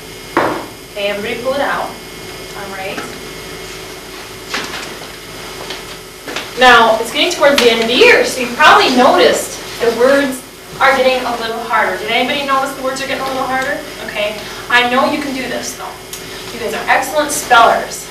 S2: Okay, everybody pull it out. All right. Now, it's getting towards the end of the year, so you probably noticed the words are getting a little harder. Did anybody notice the words are getting a little harder? Okay. I know you can do this, though. You guys are excellent spellers.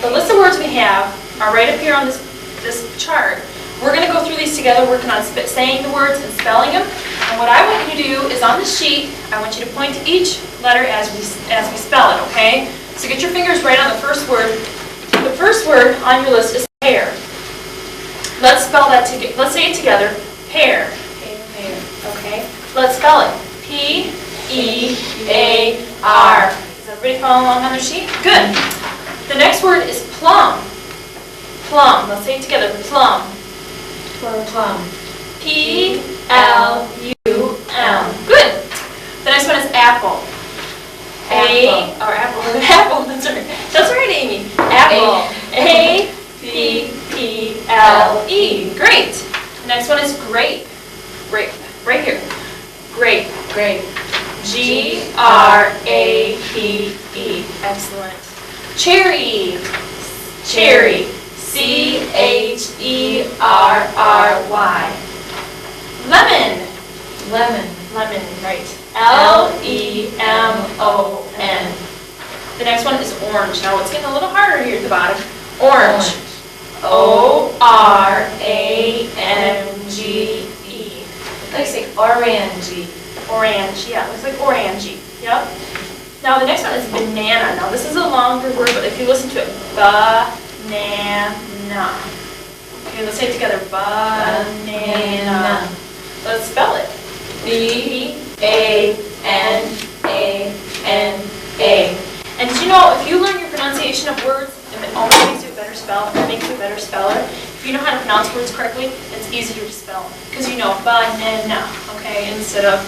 S2: The list of words we have are right up here on this chart. We're going to go through these together, working on saying the words and spelling them. And what I want you to do is on the sheet, I want you to point to each letter as we spell it, okay? So get your fingers right on the first word. The first word on your list is pear. Let's spell that together. Let's say it together. Pear. Pear. Okay. Let's spell it. P-E-A-R. Is everybody following along on their sheet? Good. The next word is plum. Plum. Let's say it together. Plum. Plum. P-L-U-M. Good. The next one is apple. Apple. Apple. That's right. That's right, Amy. Apple. A-P-P-L-E. Great. The next one is grape. Grape. Right here. Grape. Grape. G-R-A-P-E. Excellent. Cherry. Cherry. C-H-E-R-R-Y. Lemon. Lemon. Lemon, right. L-E-M-O-N. The next one is orange. Now it's getting a little harder here at the bottom. Orange. O-R-A-N-G-E.
S8: Like say orange.
S2: Orange, yeah, looks like orangey. Yep. Now the next one is banana. Now this is a longer word, but if you listen to it, banana. Okay, let's say it together. Banana. Let's spell it. B-A-N-A-N-A. And did you know, if you learn your pronunciation of words, it only makes you a better speller. It makes you a better speller. If you know how to pronounce words correctly, it's easier to spell them. Because you know, banana, okay, instead of,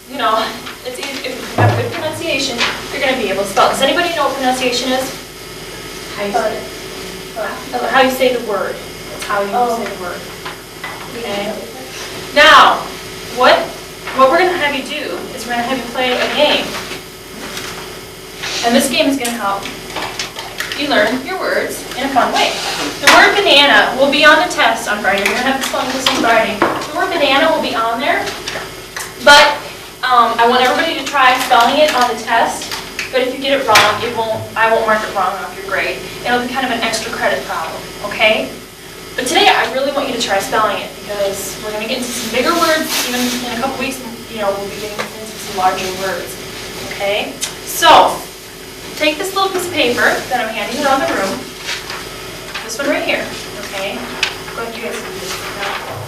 S2: you know, it's easy. If you have good pronunciation, you're going to be able to spell it. Does anybody know what pronunciation is? How you say the word. That's how you say the word. Okay. Now, what we're going to have you do is we're going to have you play a game. And this game is going to help you learn your words in a fun way. The word banana will be on the test on Friday. We're going to have this fun test on Friday. The word banana will be on there, but I want everybody to try spelling it on the test. But if you get it wrong, I won't mark it wrong off your grade. It'll be kind of an extra credit problem, okay? But today I really want you to try spelling it because we're going to get into some bigger words. Even in a couple weeks, we'll be getting into some larger words, okay? So, take this little piece of paper that I'm handing around the room. This one right here, okay? Go ahead, you guys can do this now.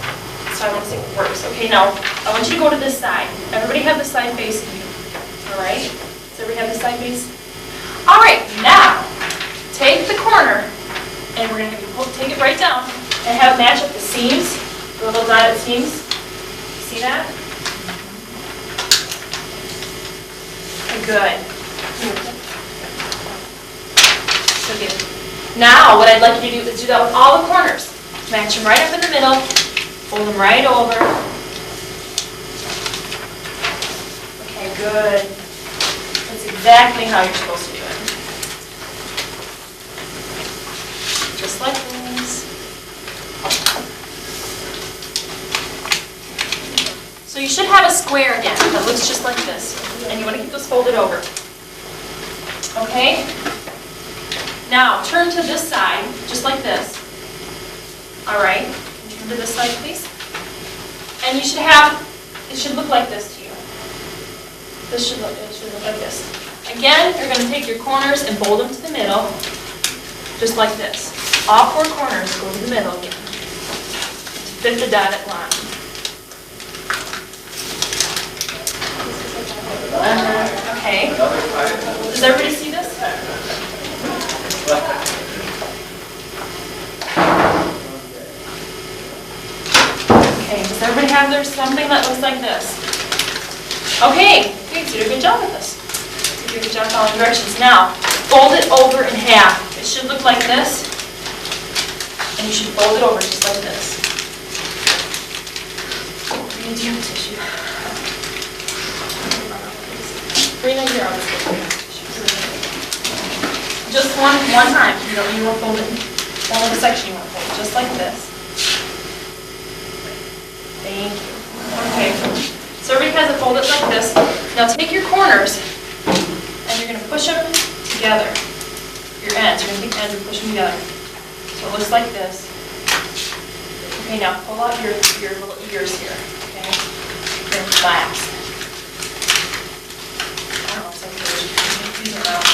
S2: So I want to see if it works. Okay, now I want you to go to this side. Everybody have the side facing you. All right? Does everybody have the side face? All right, now take the corner and we're going to have you take it right down and have it match up the seams, the little dotted seams. See that? Okay, good. So good. Now, what I'd like you to do is do that with all the corners. Match them right up in the middle. Fold them right over. Okay, good. That's exactly how you're supposed to do it. Just like this. So you should have a square again that looks just like this. And you want to keep those folded over. Okay? Now, turn to this side, just like this. All right? Turn to this side, please. And you should have, it should look like this to you. It should look like this. Again, you're going to take your corners and fold them to the middle, just like this. All four corners go to the middle again. Fit the dotted line. Okay. Does everybody see this? Okay, does everybody have their something that looks like this? Okay, you did a good job with this. You did a good job following directions. Now, fold it over in half. It should look like this. And you should fold it over just like this. Bring it to your tissue. Bring it here. Just one time. You don't want to fold it. One of the section you want to fold, just like this. Thank you. Okay. So everybody has it folded like this. Now take your corners and you're going to push them together. Your ends. You're going to take the ends and push them together. So it looks like this. Okay, now pull out your little ears here. Okay? Your flaps. I don't know, it's like these are round.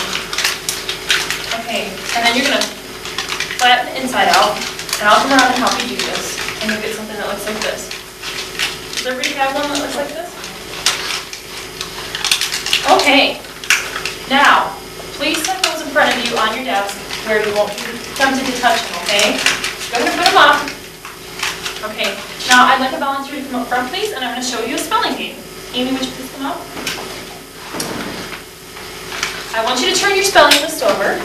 S2: Okay, and then you're going to flatten the inside out, and I'll come around and help you do this, and you'll get something that looks like this. Does everybody have one that looks like this? Okay. Now, please set those in front of you on your desk where you won't be tempted to touch them, okay? Go ahead and put them up. Okay. Now, I'd like a volunteer to come up front, please, and I'm going to show you a spelling game. Amy, would you please come up? I want you to turn your spelling list over,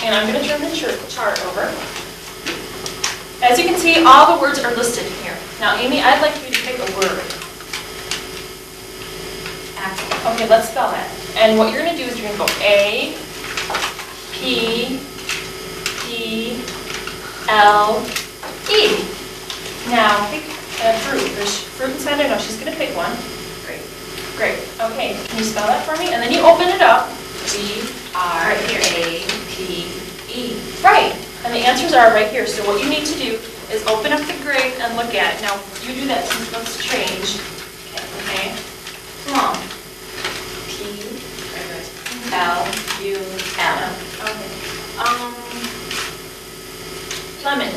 S2: and I'm going to turn the chart over. As you can see, all the words are listed here. Now, Amy, I'd like you to pick a word. Apple. Okay, let's spell that. And what you're going to do is you're going to go A, P, E, L, E. Now, pick a fruit. There's fruit inside there. Now, she's going to pick one. Great. Great. Okay, can you spell that for me? And then you open it up.
S6: B-R-A-P-E.
S2: Right. And the answers are right here. So what you need to do is open up the grape and look at it. Now, you do that since let's change. Okay. Come on.
S6: P-L-U-M.
S2: Okay. Lemon.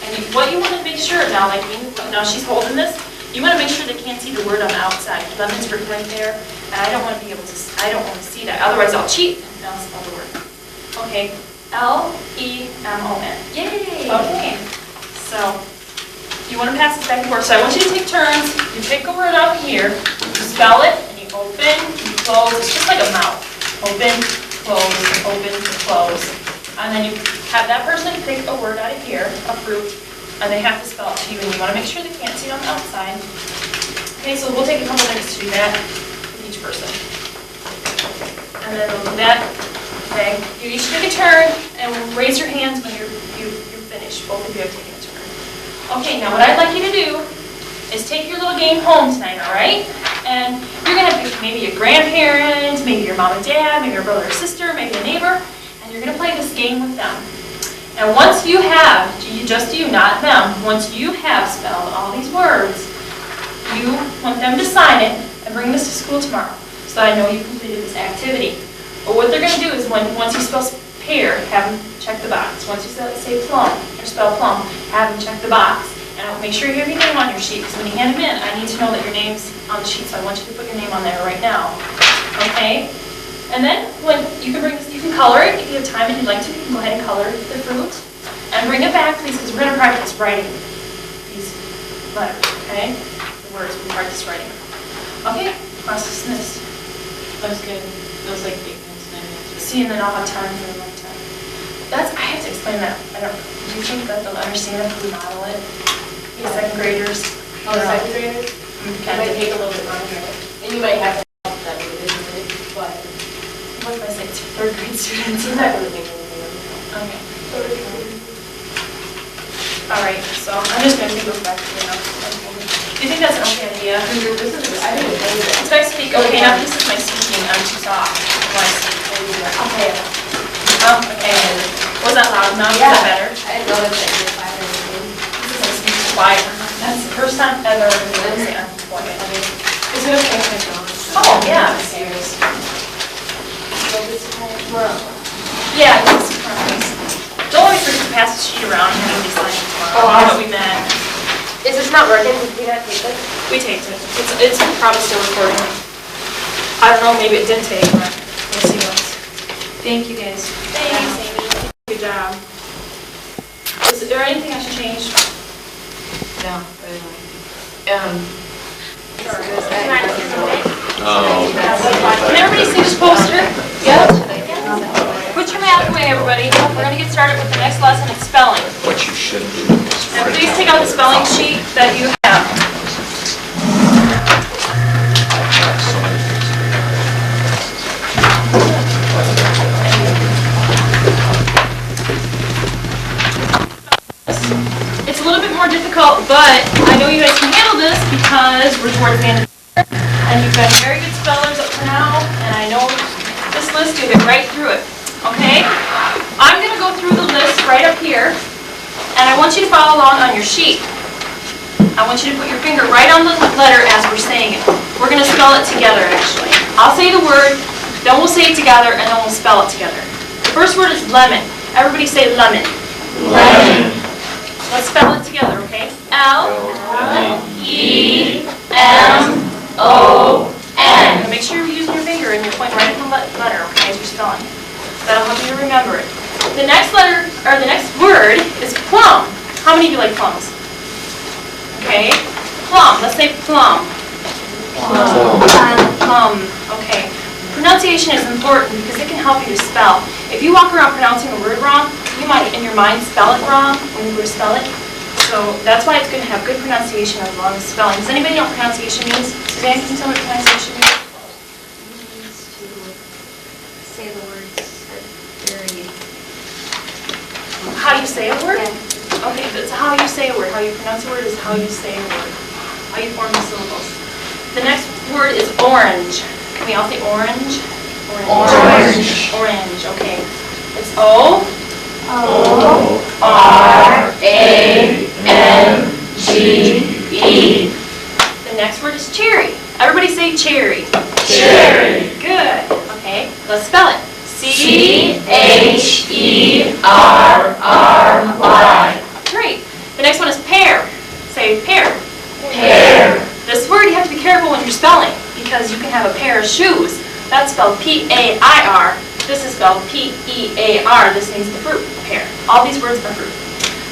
S2: And what you want to make sure now, like now she's holding this, you want to make sure they can't see the word on the outside. Lemon's written right there, and I don't want to be able to. I don't want to see that. Otherwise, I'll cheat and I'll spell the word. Okay. L-E-M-O-N. Yay! Okay. So, you want to pass this back and forth. So I want you to take turns. You pick a word out here, you spell it, and you open, you close. It's just like a mouth. Open, close. And then you have that person pick a word out of here, a fruit, and they have to spell it to you. And you want to make sure they can't see it on the outside. Okay, so we'll take a couple minutes to do that with each person. And then we'll do that. Okay, you each take a turn and raise your hands when you're finished. Both of you have taken a turn. Okay, now what I'd like you to do is take your little game home tonight, all right? And you're going to pick maybe a grandparent, maybe your mom and dad, maybe your brother or sister, maybe a neighbor, and you're going to play this game with them. And once you have, just you, not them, once you have spelled all these words, you want them to sign it and bring this to school tomorrow so I know you completed this activity. But what they're going to do is once you spell pear, have them check the box. Once you say plum, or spell plum, have them check the box. And make sure you have your name on your sheet, because when you hand them in, I need to know that your name's on the sheet, so I want you to put your name on there right now. Okay? And then, when you can color it. If you have time and you'd like to, you can go ahead and color the fruit. And bring it back, please, because we're going to practice writing these letters, okay? The words, we practice writing. Okay? Class dismissed.
S8: Looks good. Feels like big things.
S2: See, and then I'll have time for the time. I have to explain that. Do you think that they'll understand if we model it? The second graders.
S8: Oh, the second graders?
S2: It
S8: might take a little bit longer. And you might have to help them with it, but
S2: what if I say it's for third grade students?
S8: I'm not really thinking anything.
S2: Okay. All right, so I'm just going to go back to the now. Do you think that's an okay idea?
S8: I think it's amazing.
S2: So I speak, okay, now this is my speaking, I'm too soft. When I speak. Okay. Oh, okay. Was that loud enough?
S8: Yeah.
S2: Was that better?
S8: I didn't notice that you were fine or anything.
S2: This is my speaking quiet. That's the first time ever I've been say I'm quiet.
S8: Is it okay if I don't?
S2: Oh, yeah.
S8: Serious.
S2: Yeah, it's a surprise. Don't always forget to pass the sheet around and maybe sign it tomorrow. What we meant.
S6: Is this not working? Did we not take this?
S2: We taped it. It's probably still recording. I don't know, maybe it didn't tape, but we'll see what. Thank you guys. Thanks, Amy. Good job. Is there anything I should change?
S8: No,
S2: Can everybody see this poster? Yep. Put your math away, everybody. We're going to get started with the next lesson. It's spelling.
S3: What you should do is
S2: Now,
S3: write
S2: please
S3: down-
S2: take out the spelling sheet that you have.
S3: So many things.
S2: It's a little bit more difficult, but I know you guys can handle this because we're towards the end of the year, and you've been very good spellers up to now, and I know this list, you'll get right through it, okay? I'm going to go through the list right up here, and I want you to follow along on your sheet. I want you to put your finger right on the letter as we're saying it. We're going to spell it together, actually. I'll say the word, then we'll say it together, and then we'll spell it together. The first word is lemon. Everybody say lemon.
S4: Lemon.
S2: Let's spell it together, okay? L-E-M-O-N. Now make sure you're using your finger and you're pointing right at the letter, okay, as you're spelling it. That'll help you to remember it. The next letter, or the next word is plum. How many of you like plums? Okay. Plum. Let's say plum. Plum. Okay. Pronunciation is important because it can help you to spell. If you walk around pronouncing a word wrong, you might, in your mind, spell it wrong when you go to spell it. So that's why it's good to have good pronunciation as well as spelling. Does anybody know what pronunciation means? Suzanne, can you tell me what pronunciation means?
S6: Means to say the words very.
S2: How you say a word?
S6: Yeah.
S2: Okay, that's how you say a word. How you pronounce a word is how you say a word. How you form the syllables. The next word is orange. Can we all say orange?
S7: Orange.
S2: Orange, okay. It's O.
S6: O-R-A-N-G-E.
S2: The next word is cherry. Everybody say cherry.
S6: Cherry.
S2: Good. Okay, let's spell it.
S6: C-H-E-R-R-Y.
S2: Great. The next one is pear. Say pear.
S6: Pear.
S2: This word you have to be careful when you're spelling because you can have a pair of shoes. That's spelled P-A-I-R. This is spelled P-E-A-R. This means the fruit, pear. All these words are fruit.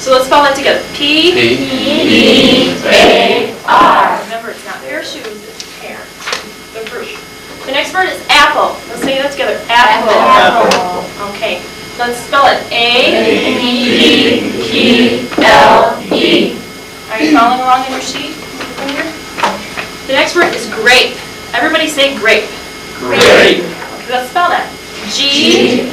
S2: So let's spell that together. P-E-A-R. Remember, it's not pair of shoes, it's pear. The fruit. The next word is apple. Let's say that together. Apple.
S6: Apple.
S2: Okay. Let's spell it. A-P-P-L-E. Are you following along in your sheet? Finger? The next word is grape. Everybody say grape.
S4: Grape.
S2: Okay, let's spell that. G-R-A-P-E.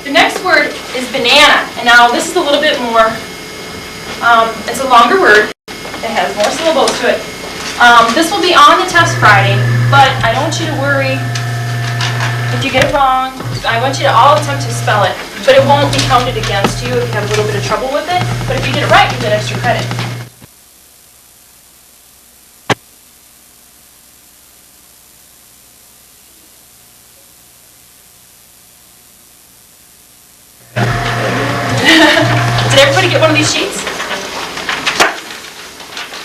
S2: The next word is banana. And now this is a little bit more, it's a longer word. It has more syllables to it. This will be on the test Friday, but I don't want you to worry if you get it wrong. I want you to all attempt to spell it, but it won't be counted against you if you have a little bit of trouble with it. But if you get it right, you get extra credit. Did everybody get one of these sheets?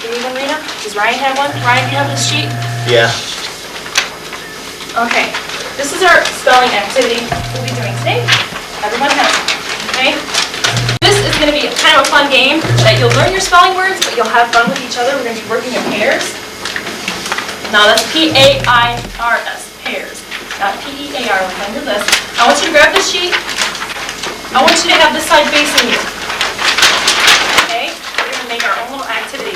S2: You need one, Rena? Does Ryan have one? Ryan, do you have this sheet?
S7: Yeah.
S2: Okay. This is our spelling activity we'll be doing today. Everyone has it, okay? This is going to be kind of a fun game that you'll learn your spelling words, but you'll have fun with each other. We're going to be working in pairs. Now that's P-A-I-R-S, pairs, not P-E-A-R like on your list. I want you to grab this sheet. I want you to have this side facing you. Okay? We're going to make our own little activity.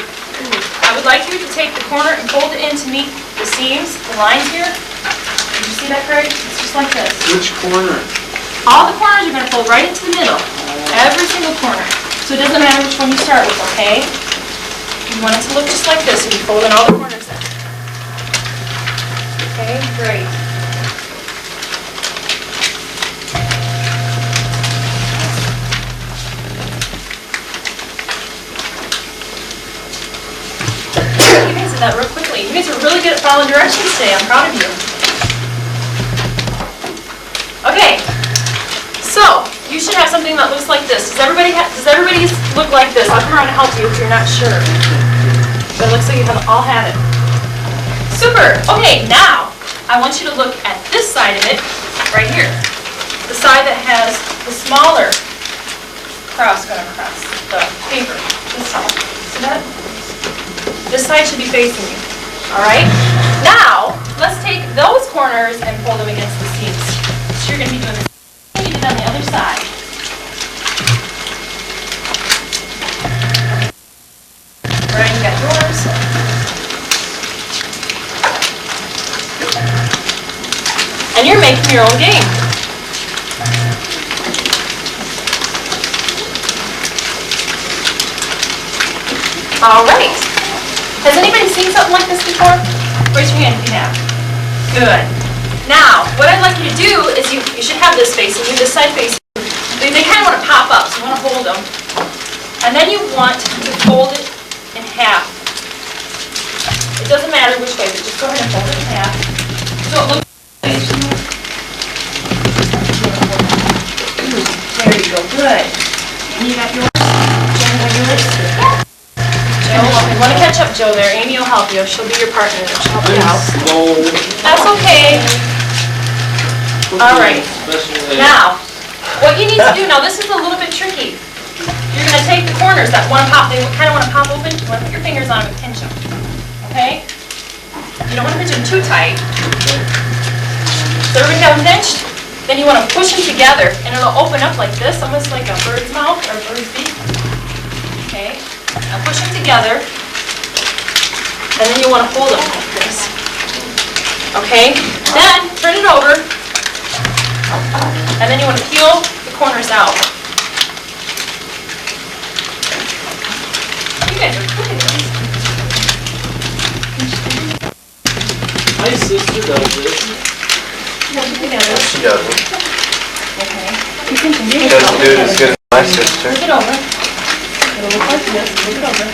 S2: I would like you to take the corner and fold it in to meet the seams, the lines here. Did you see that, Craig? It's just like this.
S5: Which corner?
S2: All the corners are going to fold right into the middle. Every single corner. So it doesn't matter which one you start with, okay? You want it to look just like this, so you fold in all the corners in. Okay, great. You guys did that real quickly. You guys are really good at following directions today. I'm proud of you. So, you should have something that looks like this. Does everybody look like this? I'll come around to help you if you're not sure. But it looks like you all have it. Super. Okay, now I want you to look at this side of it right here. The side that has the smaller cross going across the paper. This side. See that? This side should be facing you. All right? Now, let's take those corners and pull them against the seams. So you're going to be doing the same thing you did on the other side. Right, you got yours. And you're making your own game. All right. Has anybody seen something like this before? Raise your hand if you have. Good. Now, what I'd like you to do is you should have this facing you, this side facing you. They kind of want to pop up, so you want to hold them. And then you want to fold it in half. It doesn't matter which way, but just go ahead and fold it in half. So it looks there you go, good. And you got yours? Jen, you got yours? Joe, you want to catch up, Joe, there. Amy will help you. She'll be your partner. She'll help you out. That's okay. All right. Now, what you need to do, now this is a little bit tricky. You're going to take the corners that want to pop, they kind of want to pop open. You want to put your fingers on them and pinch them. Okay? You don't want to pinch them too tight. So everybody have them pinched? Then you want to push them together, and it'll open up like this, almost like a bird's mouth or a bird's beak. Okay? Now push them together, and then you want to hold them like this. Okay? Then turn it over, and then you want to peel the corners out. You guys are good at this.
S5: My sister does it.
S2: Hold it together.
S1: She doesn't.
S2: Okay. You can
S1: She doesn't do it as good as my sister.
S2: flip it over. It'll look like this. Flip it over.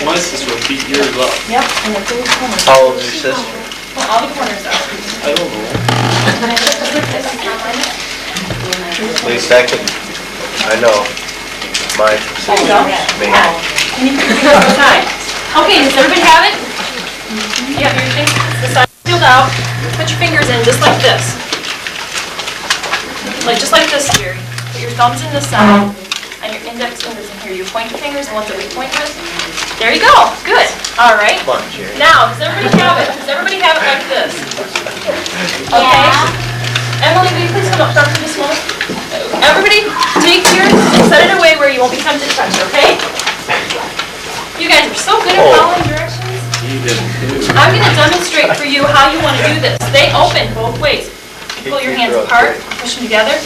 S5: My sister will beat yours up.
S2: Yep, and then pull the corners.
S1: How old is your sister?
S2: Pull all the corners out.
S5: I don't know.
S1: At least I can, I know. My
S2: There you go.
S1: me.
S2: Can you put your fingers on the side? Okay, does everybody have it? You have your fingers, the side peeled out. Put your fingers in just like this. Just like this, Jerry. Put your thumbs in this side and your index fingers in here. Your pointer fingers, the ones that we point with. There you go. Good. All right.
S1: Come on, Jerry.
S2: Now, does everybody have it? Does everybody have it like this? Okay. Emily, will you please come up front for just a moment? Everybody, take yours and set it away where you won't be tempted to touch it, okay? You guys are so good at following directions.
S5: You did too.
S2: I'm going to demonstrate for you how you want to do this. They open both ways. You pull your hands apart, push them together,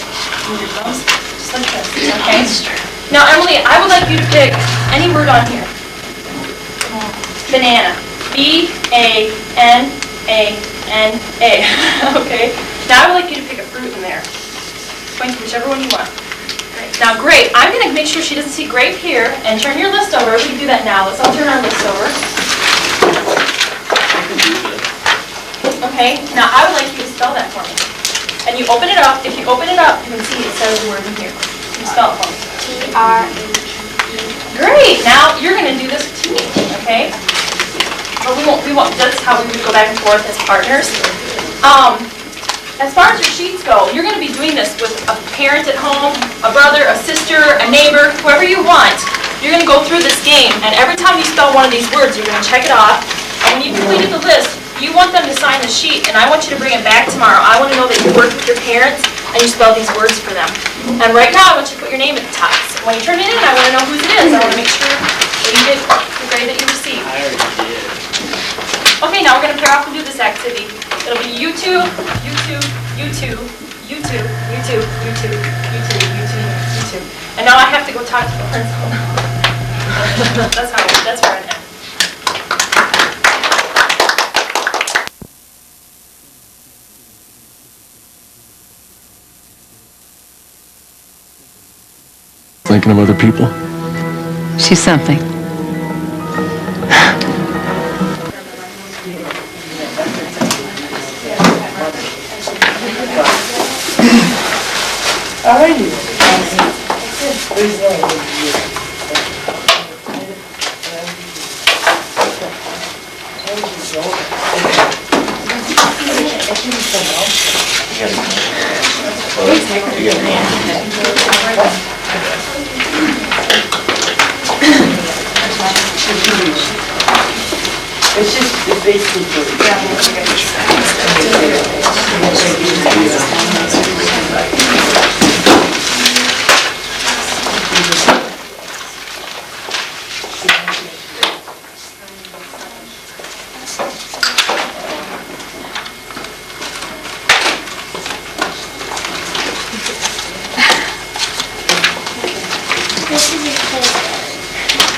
S2: move your thumbs, just like this, okay? Now, Emily, I would like you to pick any word on here. Banana. B-A-N-A-N-A. Okay? Now, I would like you to pick a fruit in there. Point to whichever one you want. Great. Now, grape. I'm going to make sure she doesn't see grape here, and turn your list over. We can do that now. Let's all turn our list over. Okay? Now, I would like you to spell that for me. And you open it up. If you open it up, you can see it says the word in here. You spell it for me.
S6: T-R-A-P.
S2: Great. Now, you're going to do this with me, okay? But we won't. That's how we would go back and forth as partners. As far as your sheets go, you're going to be doing this with a parent at home, a brother, a sister, a neighbor, whoever you want. You're going to go through this game, and every time you spell one of these words, you're going to check it off. And when you've completed the list, you want them to sign the sheet, and I want you to bring it back tomorrow. I want to know that you worked with your parents and you spelled these words for them. And right now, I want you to put your name at the top. So when you turn it in, I want to know whose it is. I want to make sure that you did the grade that you received.
S5: I already did.
S2: Okay, now we're going to pair off and do this activity. It'll be you two, you two, you two, you two, you two, you two, you two, you two, you two. And now I have to go talk to the principal. That's where I am.
S9: Thinking of other people?
S10: She's something.
S8: All righty. It's just, it's basically for...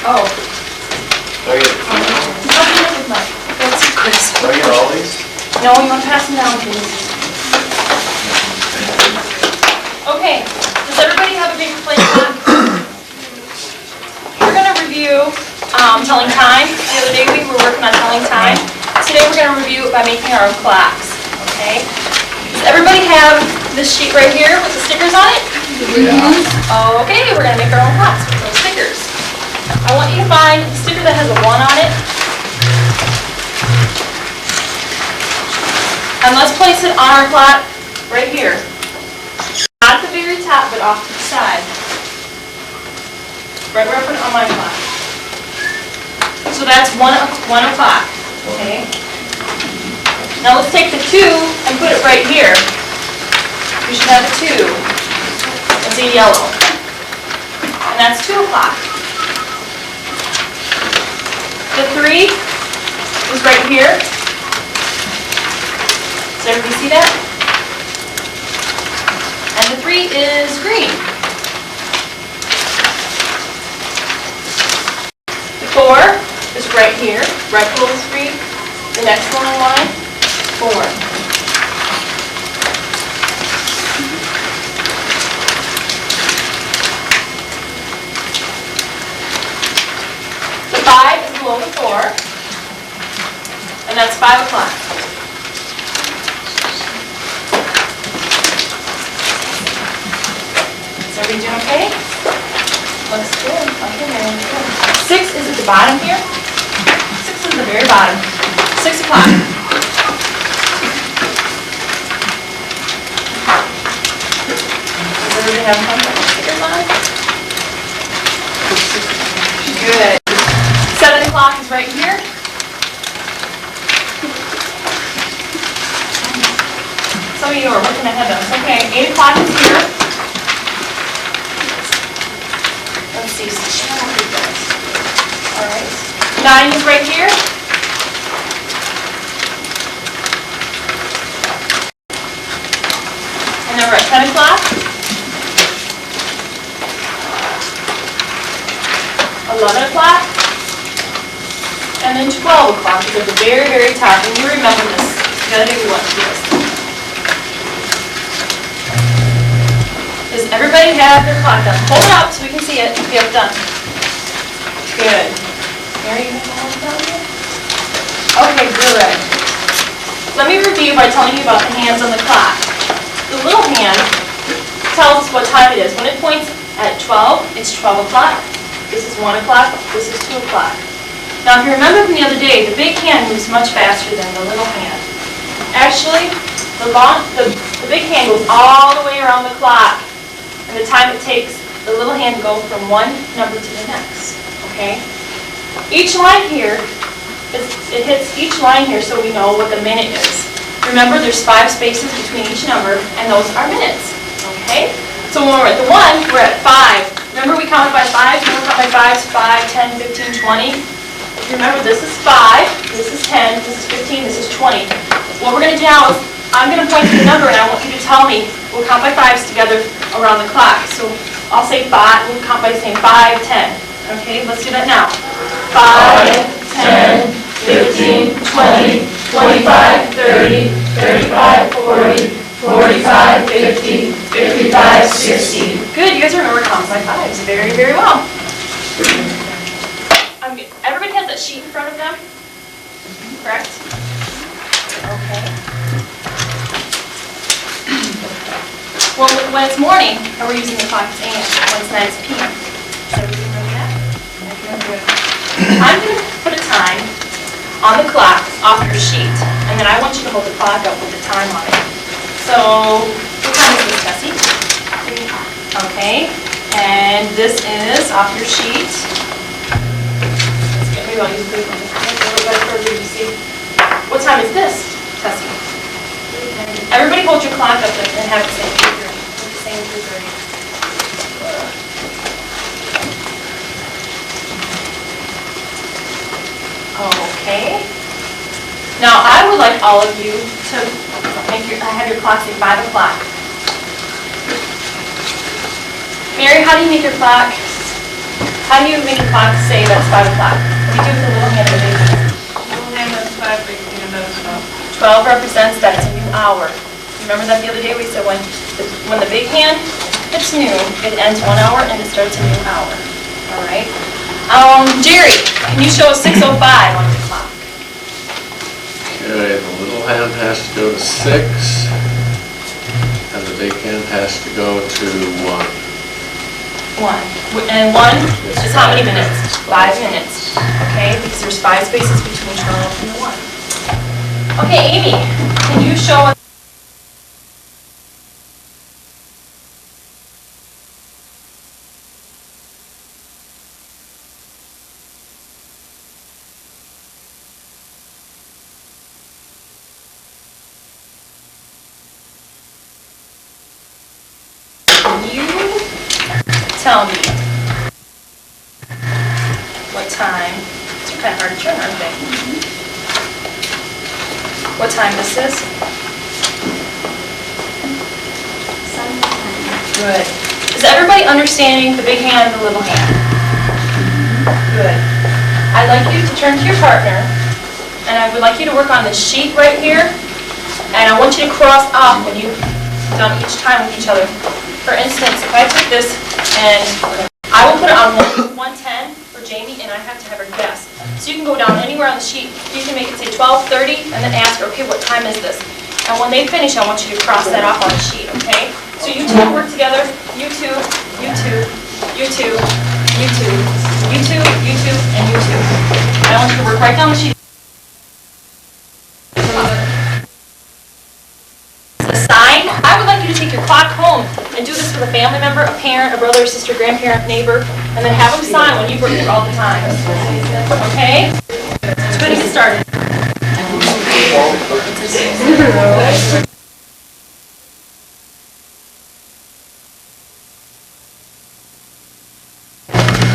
S2: Oh.
S1: Do I get all these?
S2: No, you want to pass them down, please? Okay, does everybody have a paper plate back? We're going to review telling time. The other day we were working on telling time. Today we're going to review it by making our own clocks. Okay? Does everybody have this sheet right here with the stickers on it? Yeah. Okay, we're going to make our own clocks with those stickers. I want you to find a sticker that has a 1 on it. And let's place it on our clock right here. Not at the very top, but off to the side. Right where I put it on my clock. So that's 1 o'clock, okay? Now let's take the 2 and put it right here. We should have a 2. It's a yellow. And that's 2 o'clock. The 3 is right here. Does everybody see that? And the 3 is green. The 4 is right here. Right below the 3. The next one in line, 4. The 5 is below the 4. And that's 5 o'clock. Are we doing okay? Looks good. Okay, very good. 6 is at the bottom here. 6 is at the very bottom. 6 o'clock. Does everybody have fun with the stickers on? Good. 7 o'clock is right here. Some of you are looking ahead of us. Okay, 8 o'clock is here. Let's see. All right. 9 is right here. And then we're at 10 o'clock. 11 o'clock. And then 12 o'clock is at the very, very top. And you remember this. You gotta do what to do this. Does everybody have their clock done? Hold it up so we can see it if you have it done. Good. Mary, you have all done yet? Okay, good. Let me review by telling you about the hands on the clock. The little hand tells us what time it is. When it points at 12, it's 12 o'clock. This is 1 o'clock. This is 2 o'clock. Now, if you remember from the other day, the big hand moves much faster than the little hand. Actually, the big hand goes all the way around the clock. And the time it takes the little hand to go from one number to the next, okay? Each line here, it hits each line here so we know what the minute is. Remember, there's 5 spaces between each number, and those are minutes, okay? So when we're at the 1, we're at 5. Remember we counted by 5? Remember count by 5s, 5, 10, 15, 20? If you remember, this is 5, this is 10, this is 15, this is 20. What we're going to do now is, I'm going to point to the number, and I want you to tell me, we'll count by 5s together around the clock. So I'll say 5, we'll count by saying 5, 10. Okay, let's do that now. 5, 10, 15, 20, 25, 30, 35, 40, 45, 50, 55, 60. Good, you guys remember counting by 5s very, very well. Everybody has that sheet in front of them, correct? Okay. Well, when it's morning, we're using the clock as AM. When it's night, it's PM. So we can remember that? I'm going to put a time on the clock off your sheet, and then I want you to hold the clock up with the time on it. So, what time is this, Tessie? Okay, and this is off your sheet. Maybe I'll use the big one. Make it a little better for everybody to see. What time is this, Tessie? Everybody hold your clock up and have it say 2:30. The same 2:30. Okay. Now, I would like all of you to have your clock say 5 o'clock. Mary, how do you make your clock? How do you make your clock say that's 5 o'clock? What do you do with the little hand and the big hand?
S7: Little hand does 5, big hand does 12.
S2: 12 represents that it's a new hour. Remember that the other day we said when the big hand hits noon, it ends 1 hour and it starts a new hour. All right. Jerry, can you show us 6:05 on your clock?
S3: Okay, the little hand has to go to 6, and the big hand has to go to 1.
S2: 1. And 1 is how many minutes? 5 minutes. Okay, because there's 5 spaces between 12 and 1. Okay, Amy, can you show us? You tell me what time. These are kind of hard to turn, aren't they? What time this is? Good. Is everybody understanding the big hand and the little hand? Good. I'd like you to turn to your partner, and I would like you to work on the sheet right here, and I want you to cross off when you've done each time with each other. For instance, if I took this and I will put it on 110 for Jamie, and I have to have her guess. So you can go down anywhere on the sheet. You can make it say 12:30, and then ask her, okay, what time is this? And when they finish, I want you to cross that off on the sheet, okay? So you two work together. You two, you two, you two, you two, you two, you two, and you two. And I want you to work right down the sheet. I would like you to take your clock home and do this with a family member, a parent, a brother, sister, grandparent, neighbor, and then have them sign when you work here all the time. Okay? It's good to get started.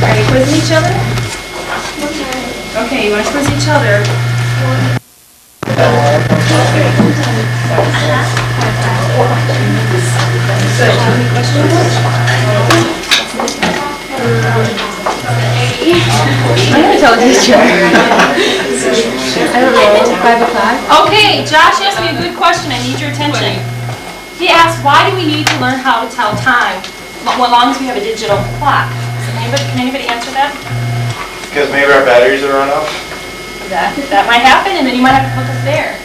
S2: Are you quizzing each other? Okay, you want to quiz each other?
S6: I'm gonna tell the teacher. I don't know, 5 o'clock?
S2: Okay, Josh asked me a good question. I need your attention. He asked, why do we need to learn how to tell time as long as we have a digital clock? Can anybody answer that?
S1: Because maybe our batteries are run out?
S2: That might happen, and then you might have to hook up there.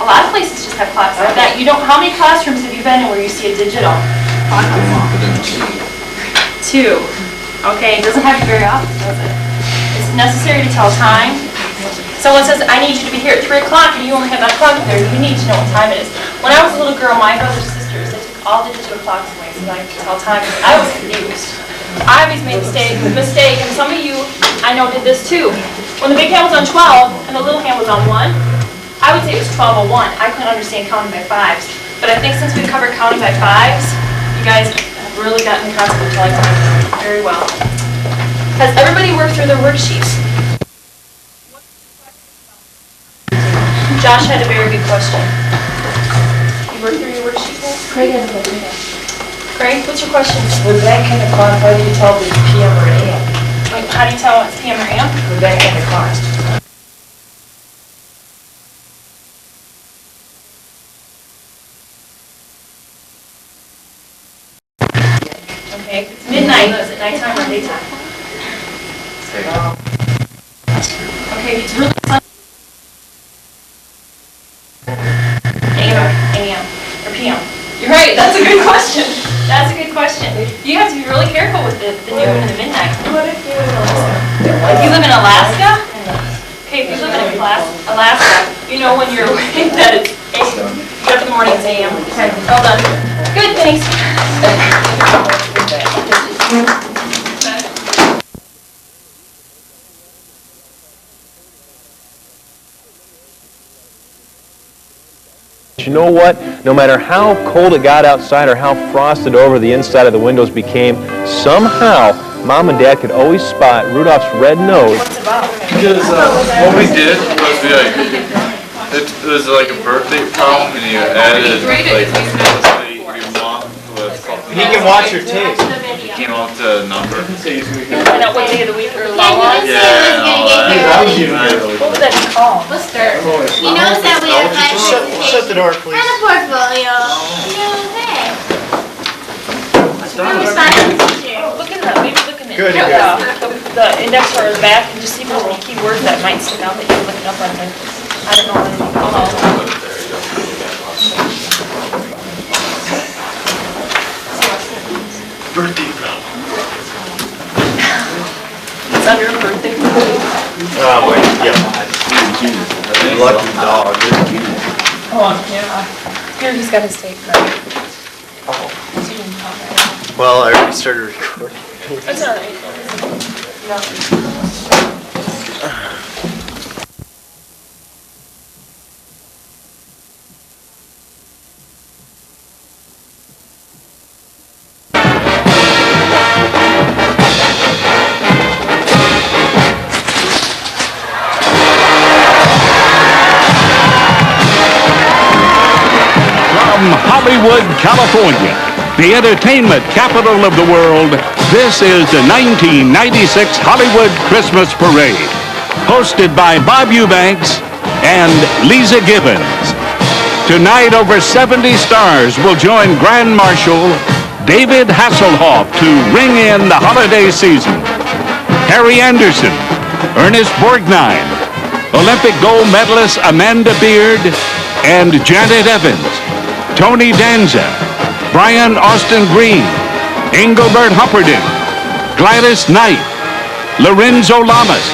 S2: A lot of places just have clocks like that. How many classrooms have you been in where you see a digital clock? 2. Okay, it doesn't happen very often, does it? It's necessary to tell time. Someone says, I need you to be here at 3 o'clock, and you only have that clock there. You need to know what time it is. When I was a little girl, my brothers and sisters, they took all the digital clocks away so I could tell time. I was confused. I always made a mistake, and some of you, I know, did this too. When the big hand was on 12 and the little hand was on 1, I would say it was 12:01. I couldn't understand counting by 5s. But I think since we've covered counting by 5s, you guys have really gotten the concept of telling time very well. Has everybody worked through their worksheets? Josh had a very good question. You worked through your worksheet?
S6: Craig had a question.
S2: Craig, what's your question?
S8: With that kind of clock, how do you tell if it's PM or AM?
S2: Wait, how do you tell it's PM or AM?
S8: With that kind of clock.
S2: Okay, midnight, is it nighttime or daytime? Okay, it's really fun. AM or PM? You're right, that's a good question. That's a good question. You have to be really careful with the noon and the midnight. What if you live in Alaska? If you live in Alaska? Okay, if you live in Alaska, you know when you're awake that it's 8. Get up in the morning at 8 a.m. Okay, all done. Good, thanks.
S1: You know what? No matter how cold it got outside or how frosted over the inside of the windows became, somehow Mom and Dad could always spot Rudolph's red nose.
S4: Because what we did was it was like a birthday problem, and you added like your mom with something.
S1: He can watch your tape.
S4: It came out to a number.
S2: Find out what day of the week or long
S6: Yeah, he was gonna get
S1: That was you.
S2: What was that called?
S6: What's there? He knows that we have high
S1: Shut the door, please.
S6: and a portfolio. He knows that. We're signing the teacher.
S2: Look in the, maybe look in the,
S1: Good,
S2: the index or the back and just see if there's any keywords that might stick out that you're looking up on there. I don't know anything.
S4: Birthday problem.
S2: It's under a birthday.
S1: Oh, wait, yeah. Lucky dog.
S2: Oh, yeah. Here, he's got his tape.
S1: Well, I already started recording.
S2: That's all right.
S11: From Hollywood, California, the entertainment capital of the world, this is the 1996 Hollywood Christmas Parade, hosted by Bob Eubanks and Lisa Gibbons. Tonight, over 70 stars will join Grand Marshal David Hasselhoff to ring in the holiday season. Harry Anderson, Ernest Borgnine, Olympic gold medalist Amanda Beard, and Janet Evans, Tony Danza, Brian Austin Green, Engelbert Humperdinck, Gladys Knight, Lorenzo Lamas,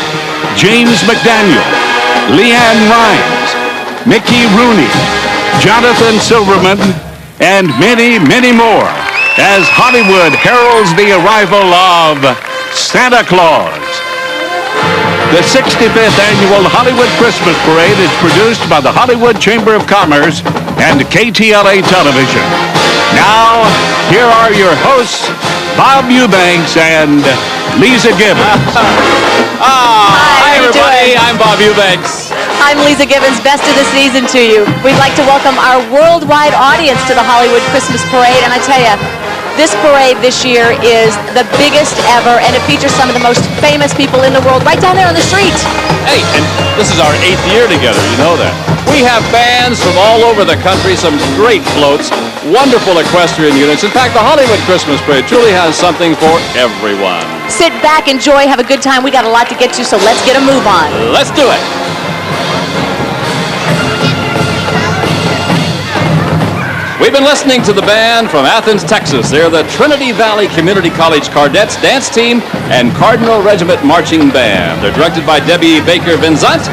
S11: James McDaniel, Leanne Rhymes, Mickey Rooney, Jonathan Silverman, and many, many more as Hollywood heralds the arrival of Santa Claus. The 65th annual Hollywood Christmas Parade is produced by the Hollywood Chamber of Commerce and KTLA Television. Now, here are your hosts, Bob Eubanks and Lisa Gibbons.
S12: Hi, everybody. I'm Bob Eubanks. I'm Lisa Gibbons. Best of the season to you. We'd like to welcome our worldwide audience to the Hollywood Christmas Parade, and I tell you, this parade this year is the biggest ever, and it features some of the most famous people in the world right down there on the street.
S13: Hey, and this is our 8th year together, you know that. We have bands from all over the country, some great floats, wonderful equestrian units. In fact, the Hollywood Christmas Parade truly has something for everyone.
S12: Sit back, enjoy, have a good time. We got a lot to get to, so let's get a move on.
S13: Let's do it. We've been listening to the band from Athens, Texas. They're the Trinity Valley Community College Cardettes Dance Team and Cardinal Regiment Marching Band. They're directed by Debbie Baker-Vinzant,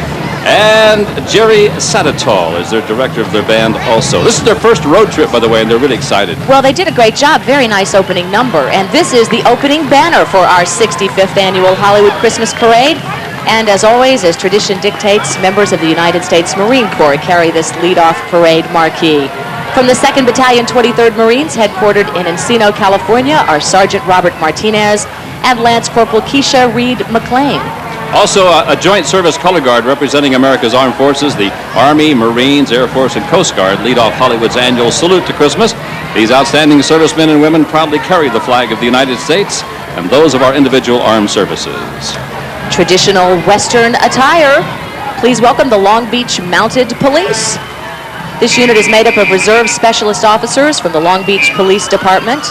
S13: and Jerry Sadatol is their director of their band also. This is their first road trip, by the way, and they're really excited.
S12: Well, they did a great job. Very nice opening number. And this is the opening banner for our 65th annual Hollywood Christmas Parade. And as always, as tradition dictates, members of the United States Marine Corps carry this lead-off parade marquee. From the 2nd Battalion 23rd Marines, headquartered in Encino, California, are Sergeant Robert Martinez and Lance Corporal Keisha Reed McLean.
S13: Also, a joint service color guard representing America's armed forces, the Army, Marines, Air Force, and Coast Guard lead off Hollywood's annual salute to Christmas. These outstanding servicemen and women proudly carry the flag of the United States and those of our individual armed services.
S12: Traditional Western attire. Please welcome the Long Beach Mounted Police. This unit is made up of reserve specialist officers from the Long Beach Police Department.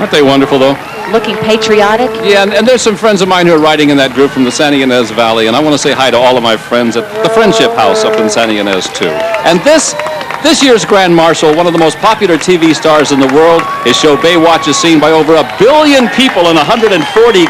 S13: Aren't they wonderful, though?
S12: Looking patriotic.
S13: Yeah, and there's some friends of mine who are riding in that group from the Santa Ynez Valley, and I want to say hi to all of my friends at the Friendship House up in Santa Ynez, too. And this year's Grand Marshal, one of the most popular TV stars in the world, his show Baywatch is seen by over 1 billion people in 140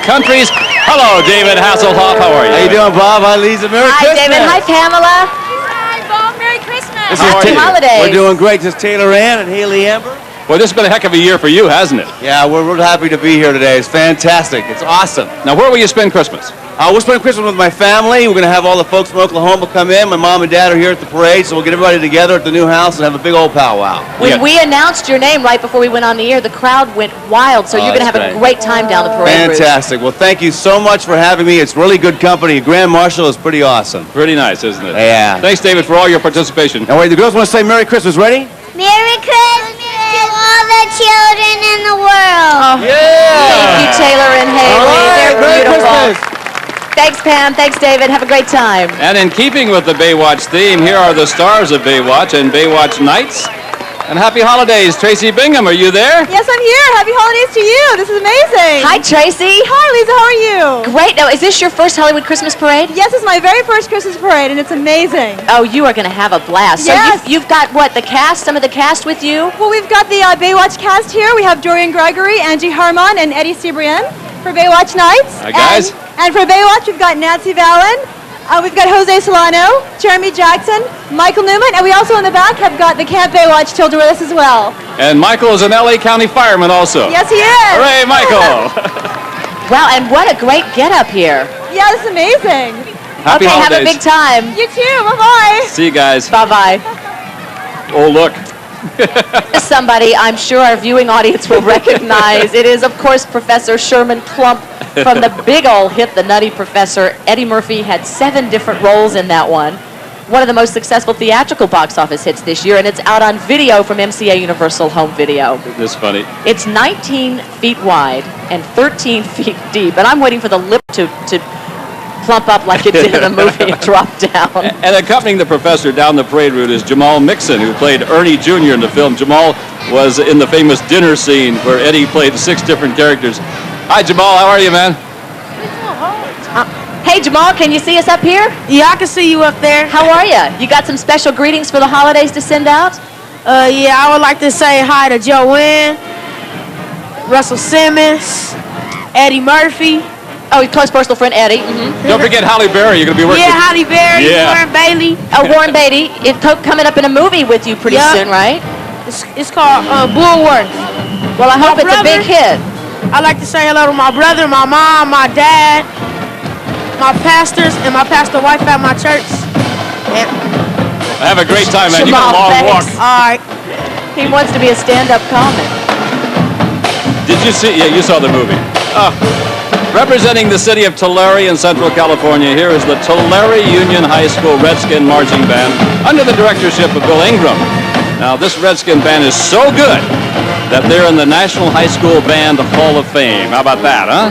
S13: countries. Hello, David Hasselhoff. How are you?
S1: How you doing, Bob? Hi, Lisa. Merry Christmas.
S12: Hi, David. Hi, Pamela.
S6: Hi, Bob. Merry Christmas.
S12: Happy holidays.
S14: We're doing great. This is Taylor Ann and Haley Amber.
S13: Well, this has been a heck of a year for you, hasn't it?
S14: Yeah, we're real happy to be here today. It's fantastic. It's awesome.
S13: Now, where will you spend Christmas?
S14: We're spending Christmas with my family. We're going to have all the folks from Oklahoma come in. My mom and dad are here at the parade, so we'll get everybody together at the new house and have a big old powwow.
S12: When we announced your name right before we went on the air, the crowd went wild, so you're going to have a great time down the parade route.
S14: Fantastic. Well, thank you so much for having me. It's really good company. Grand Marshal is pretty awesome.
S13: Pretty nice, isn't it?
S14: Yeah.
S13: Thanks, David, for all your participation.
S14: Now, wait, the girls want to say Merry Christmas. Ready?
S15: Merry Christmas to all the children in the world.
S14: Yeah!
S12: Thank you, Taylor and Haley.
S14: Right,
S12: They're
S14: Merry
S12: beautiful.
S14: Christmas.
S12: Thanks, Pam. Thanks, David. Have a great time.
S13: And in keeping with the Baywatch theme, here are the stars of Baywatch and Baywatch Nights. And happy holidays. Tracy Bingham, are you there?
S16: Yes, I'm here. Happy holidays to you. This is amazing.
S12: Hi, Tracy.
S16: Hi, Lisa. How are you?
S12: Great. Now, is this your first Hollywood Christmas parade?
S16: Yes, it's my very first Christmas parade, and it's amazing.
S12: Oh, you are going to have a blast.
S16: Yes.
S12: So you've got, what, the cast, some of the cast with you?
S16: Well, we've got the Baywatch cast here. We have Dorian Gregory, Angie Harmon, and Eddie Cibrian for Baywatch Nights.
S13: Hi, guys.
S16: And for Baywatch, we've got Nancy Vallon. We've got Jose Solano, Jeremy Jackson, Michael Newman, and we also in the back have got the Camp Baywatch children with us as well.
S13: And Michael is an LA County fireman also.
S16: Yes, he is.
S13: Hooray, Michael.
S12: Wow, and what a great get-up here.
S16: Yeah, this is amazing.
S13: Happy
S12: okay,
S13: holidays.
S12: have a big time.
S16: You too. Bye-bye.
S13: See you guys.
S12: Bye-bye.
S13: Oh, look.
S12: Somebody I'm sure our viewing audience will recognize. It is, of course, Professor Sherman Klump from the big old hit, The Nutty Professor. Eddie Murphy had 7 different roles in that one. One of the most successful theatrical box office hits this year, and it's out on video from MCA Universal Home Video.
S13: This is funny.
S12: It's 19 feet wide and 13 feet deep, and I'm waiting for the lip to plump up like it did in the movie and drop down.
S13: And accompanying the professor down the parade route is Jamal Mixon, who played Ernie Jr. in the film. Jamal was in the famous dinner scene where Eddie played 6 different characters. Hi, Jamal. How are you, man?
S12: Hey, Jamal, can you see us up here?
S17: Yeah, I can see you up there.
S12: How are you? You got some special greetings for the holidays to send out?
S17: Yeah, I would like to say hi to Joanne, Russell Simmons, Eddie Murphy.
S12: Oh, your close personal friend Eddie. Mm-hmm.
S13: Don't forget Halle Berry. You're going to be working.
S17: Yeah, Halle Berry,
S13: Yeah.
S17: Warren Beatty.
S12: Oh, Warren Beatty. It's coming up in a movie with you pretty soon, right?
S17: It's called Bullworth.
S12: Well, I hope it's a big hit.
S17: I'd like to say hello to my brother, my mom, my dad, my pastors, and my pastor wife at my church. And
S13: Have a great time, man. You got a
S12: Jamal,
S13: long
S12: thanks.
S13: walk.
S17: all right.
S12: He wants to be a stand-up comic.
S13: Did you see? Yeah, you saw the movie. Representing the city of Tulare in Central California, here is the Tulare Union High School Redskin Marching Band under the directorship of Bill Ingram. Now, this Redskin band is so good that they're in the National High School Band Hall of Fame. How about that, huh?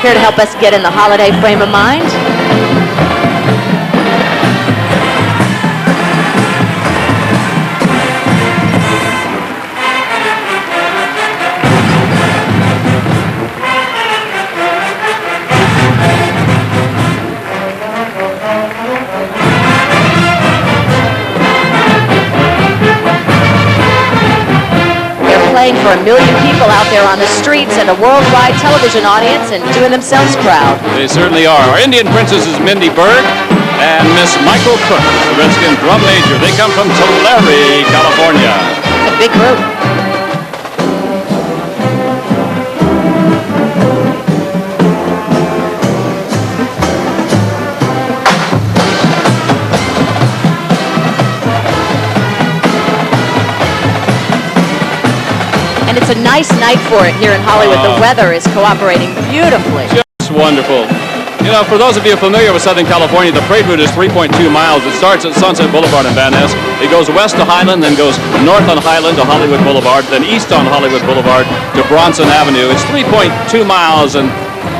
S12: Here to help us get in the holiday frame of mind. Playing for 1 million people out there on the streets and a worldwide television audience and doing themselves proud.
S13: They certainly are. Our Indian princess is Mindy Berg and Miss Michael Cook, the Redskin drum major. They come from Tulare, California.
S12: A big group. And it's a nice night for it here in Hollywood. The weather is cooperating beautifully.
S13: Just wonderful. You know, for those of you familiar with Southern California, the parade route is 3.2 miles. It starts at Sunset Boulevard in Van Ness. It goes west to Highland, then goes north on Highland to Hollywood Boulevard, then east on Hollywood Boulevard to Bronson Avenue. It's 3.2 miles and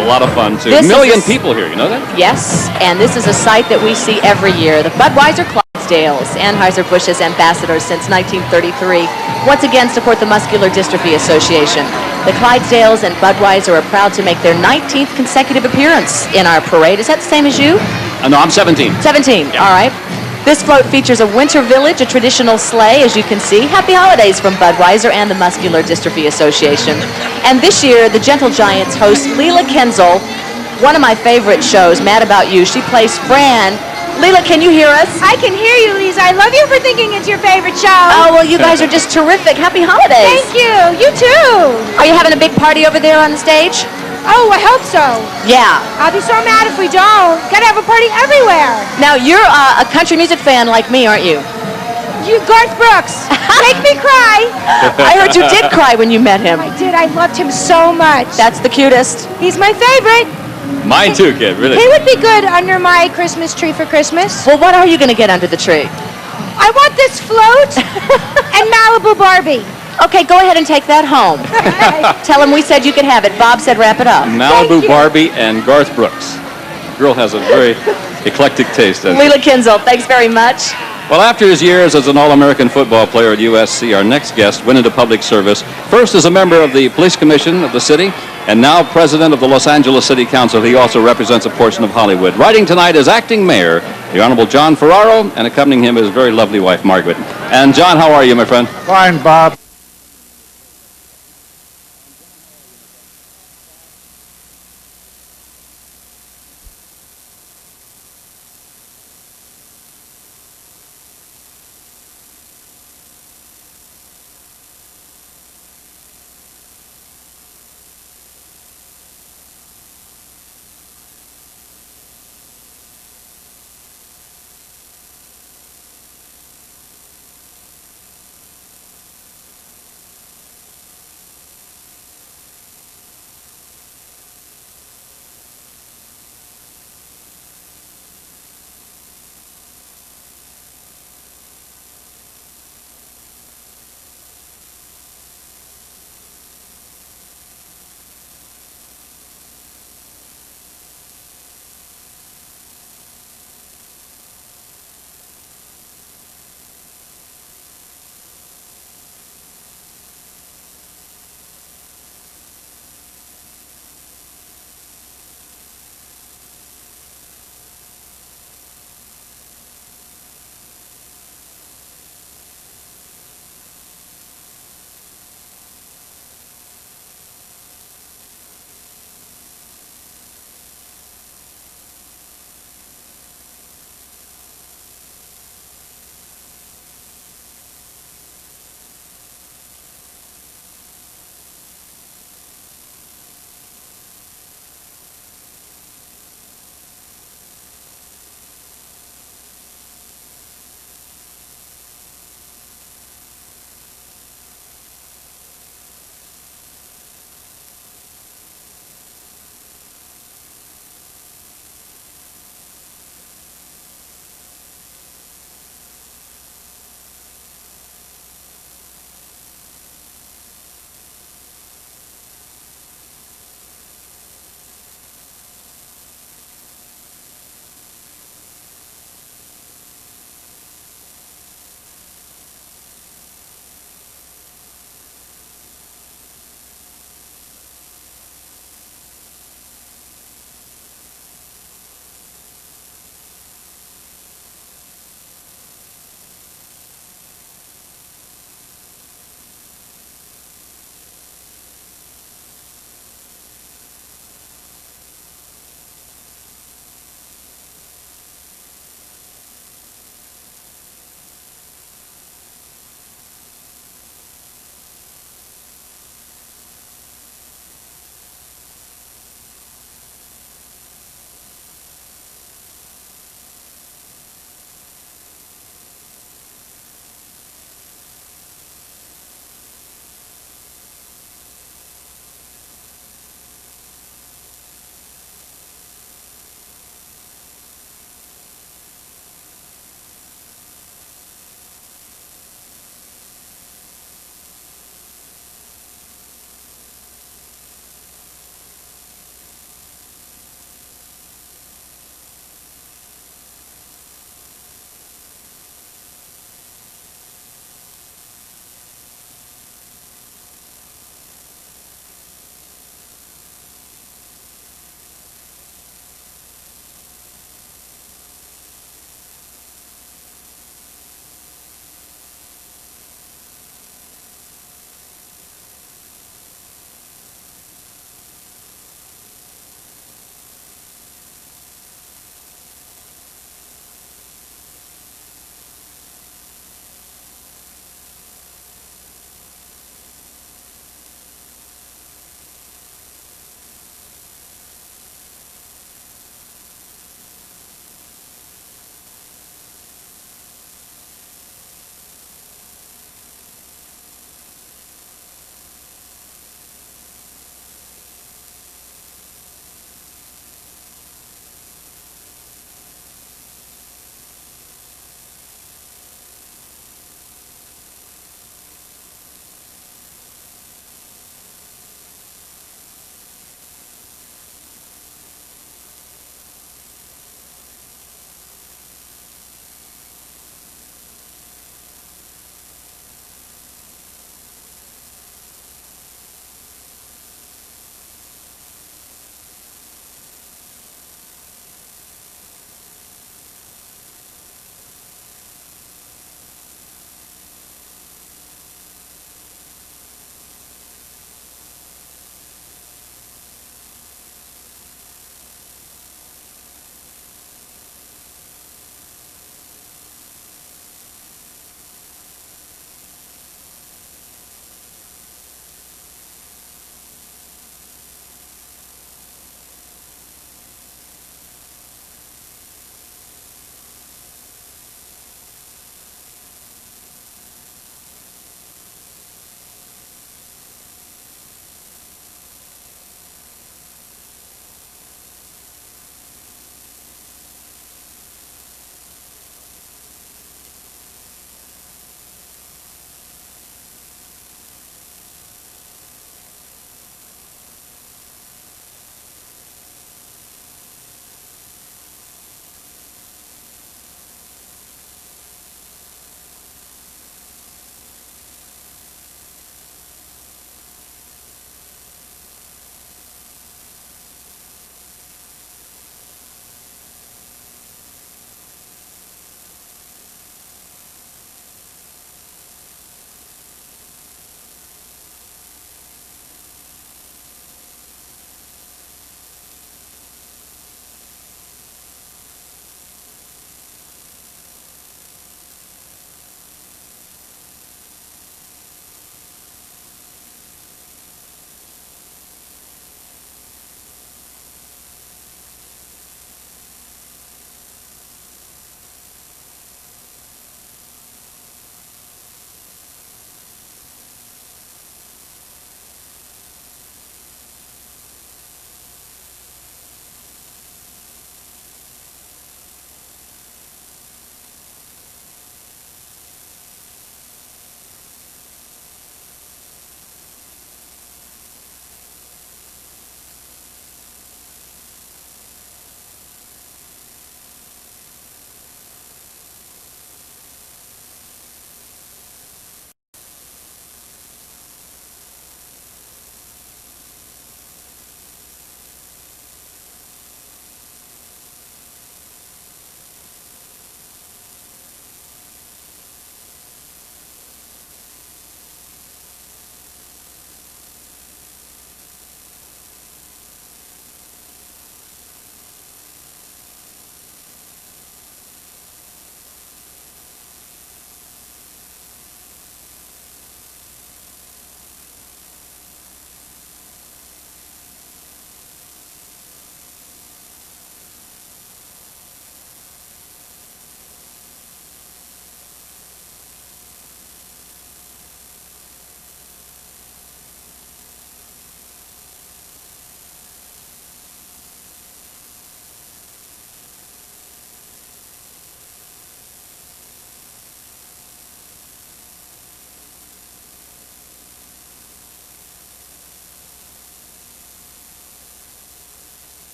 S13: a lot of fun, too.
S12: This
S13: A million
S12: is
S13: people here, you know that?
S12: Yes, and this is a sight that we see every year. The Budweiser Clydesdales, Anheuser-Busch's ambassadors since 1933, once again support the Muscular Dystrophy Association. The Clydesdales and Budweiser are proud to make their 19th consecutive appearance in our parade. Is that the same as you?
S13: No, I'm 17.
S12: 17, all right. This float features a winter village, a traditional sleigh, as you can see. Happy holidays from Budweiser and the Muscular Dystrophy Association. And this year, the Gentle Giants host Leela Kenzel one of my favorite shows, Mad About You. She plays Fran. Leela, can you hear us?
S16: I can hear you, Lisa. I love you for thinking it's your favorite show.
S12: Oh, well, you guys are just terrific. Happy holidays.
S16: Thank you. You too.
S12: Are you having a big party over there on the stage?
S16: Oh, I hope so.
S12: Yeah.
S16: I'll be so mad if we don't. Gotta have a party everywhere.
S12: Now, you're a country music fan like me, aren't you?
S16: You, Garth Brooks, make me cry.
S12: I heard you did cry when you met him.
S16: I did. I loved him so much.
S12: That's the cutest.
S16: He's my favorite.
S13: Mine too, kid, really.
S16: He would be good under my Christmas tree for Christmas.
S12: Well, what are you going to get under the tree?
S16: I want this float and Malibu Barbie.
S12: Okay, go ahead and take that home. Tell him we said you could have it. Bob said wrap it up.
S13: Malibu Barbie and Garth Brooks. Girl has a very eclectic taste, doesn't she?
S12: Leela Kinzel, thanks very much.
S13: Well, after his years as an All-American football player at USC, our next guest went into public service, first as a member of the Police Commission of the city, and now president of the Los Angeles City Council. He also represents a portion of Hollywood. Writing tonight is acting mayor, the Honorable John Ferraro, and accompanying him is his very lovely wife, Margaret. And John, how are you, my friend?
S18: Fine, Bob.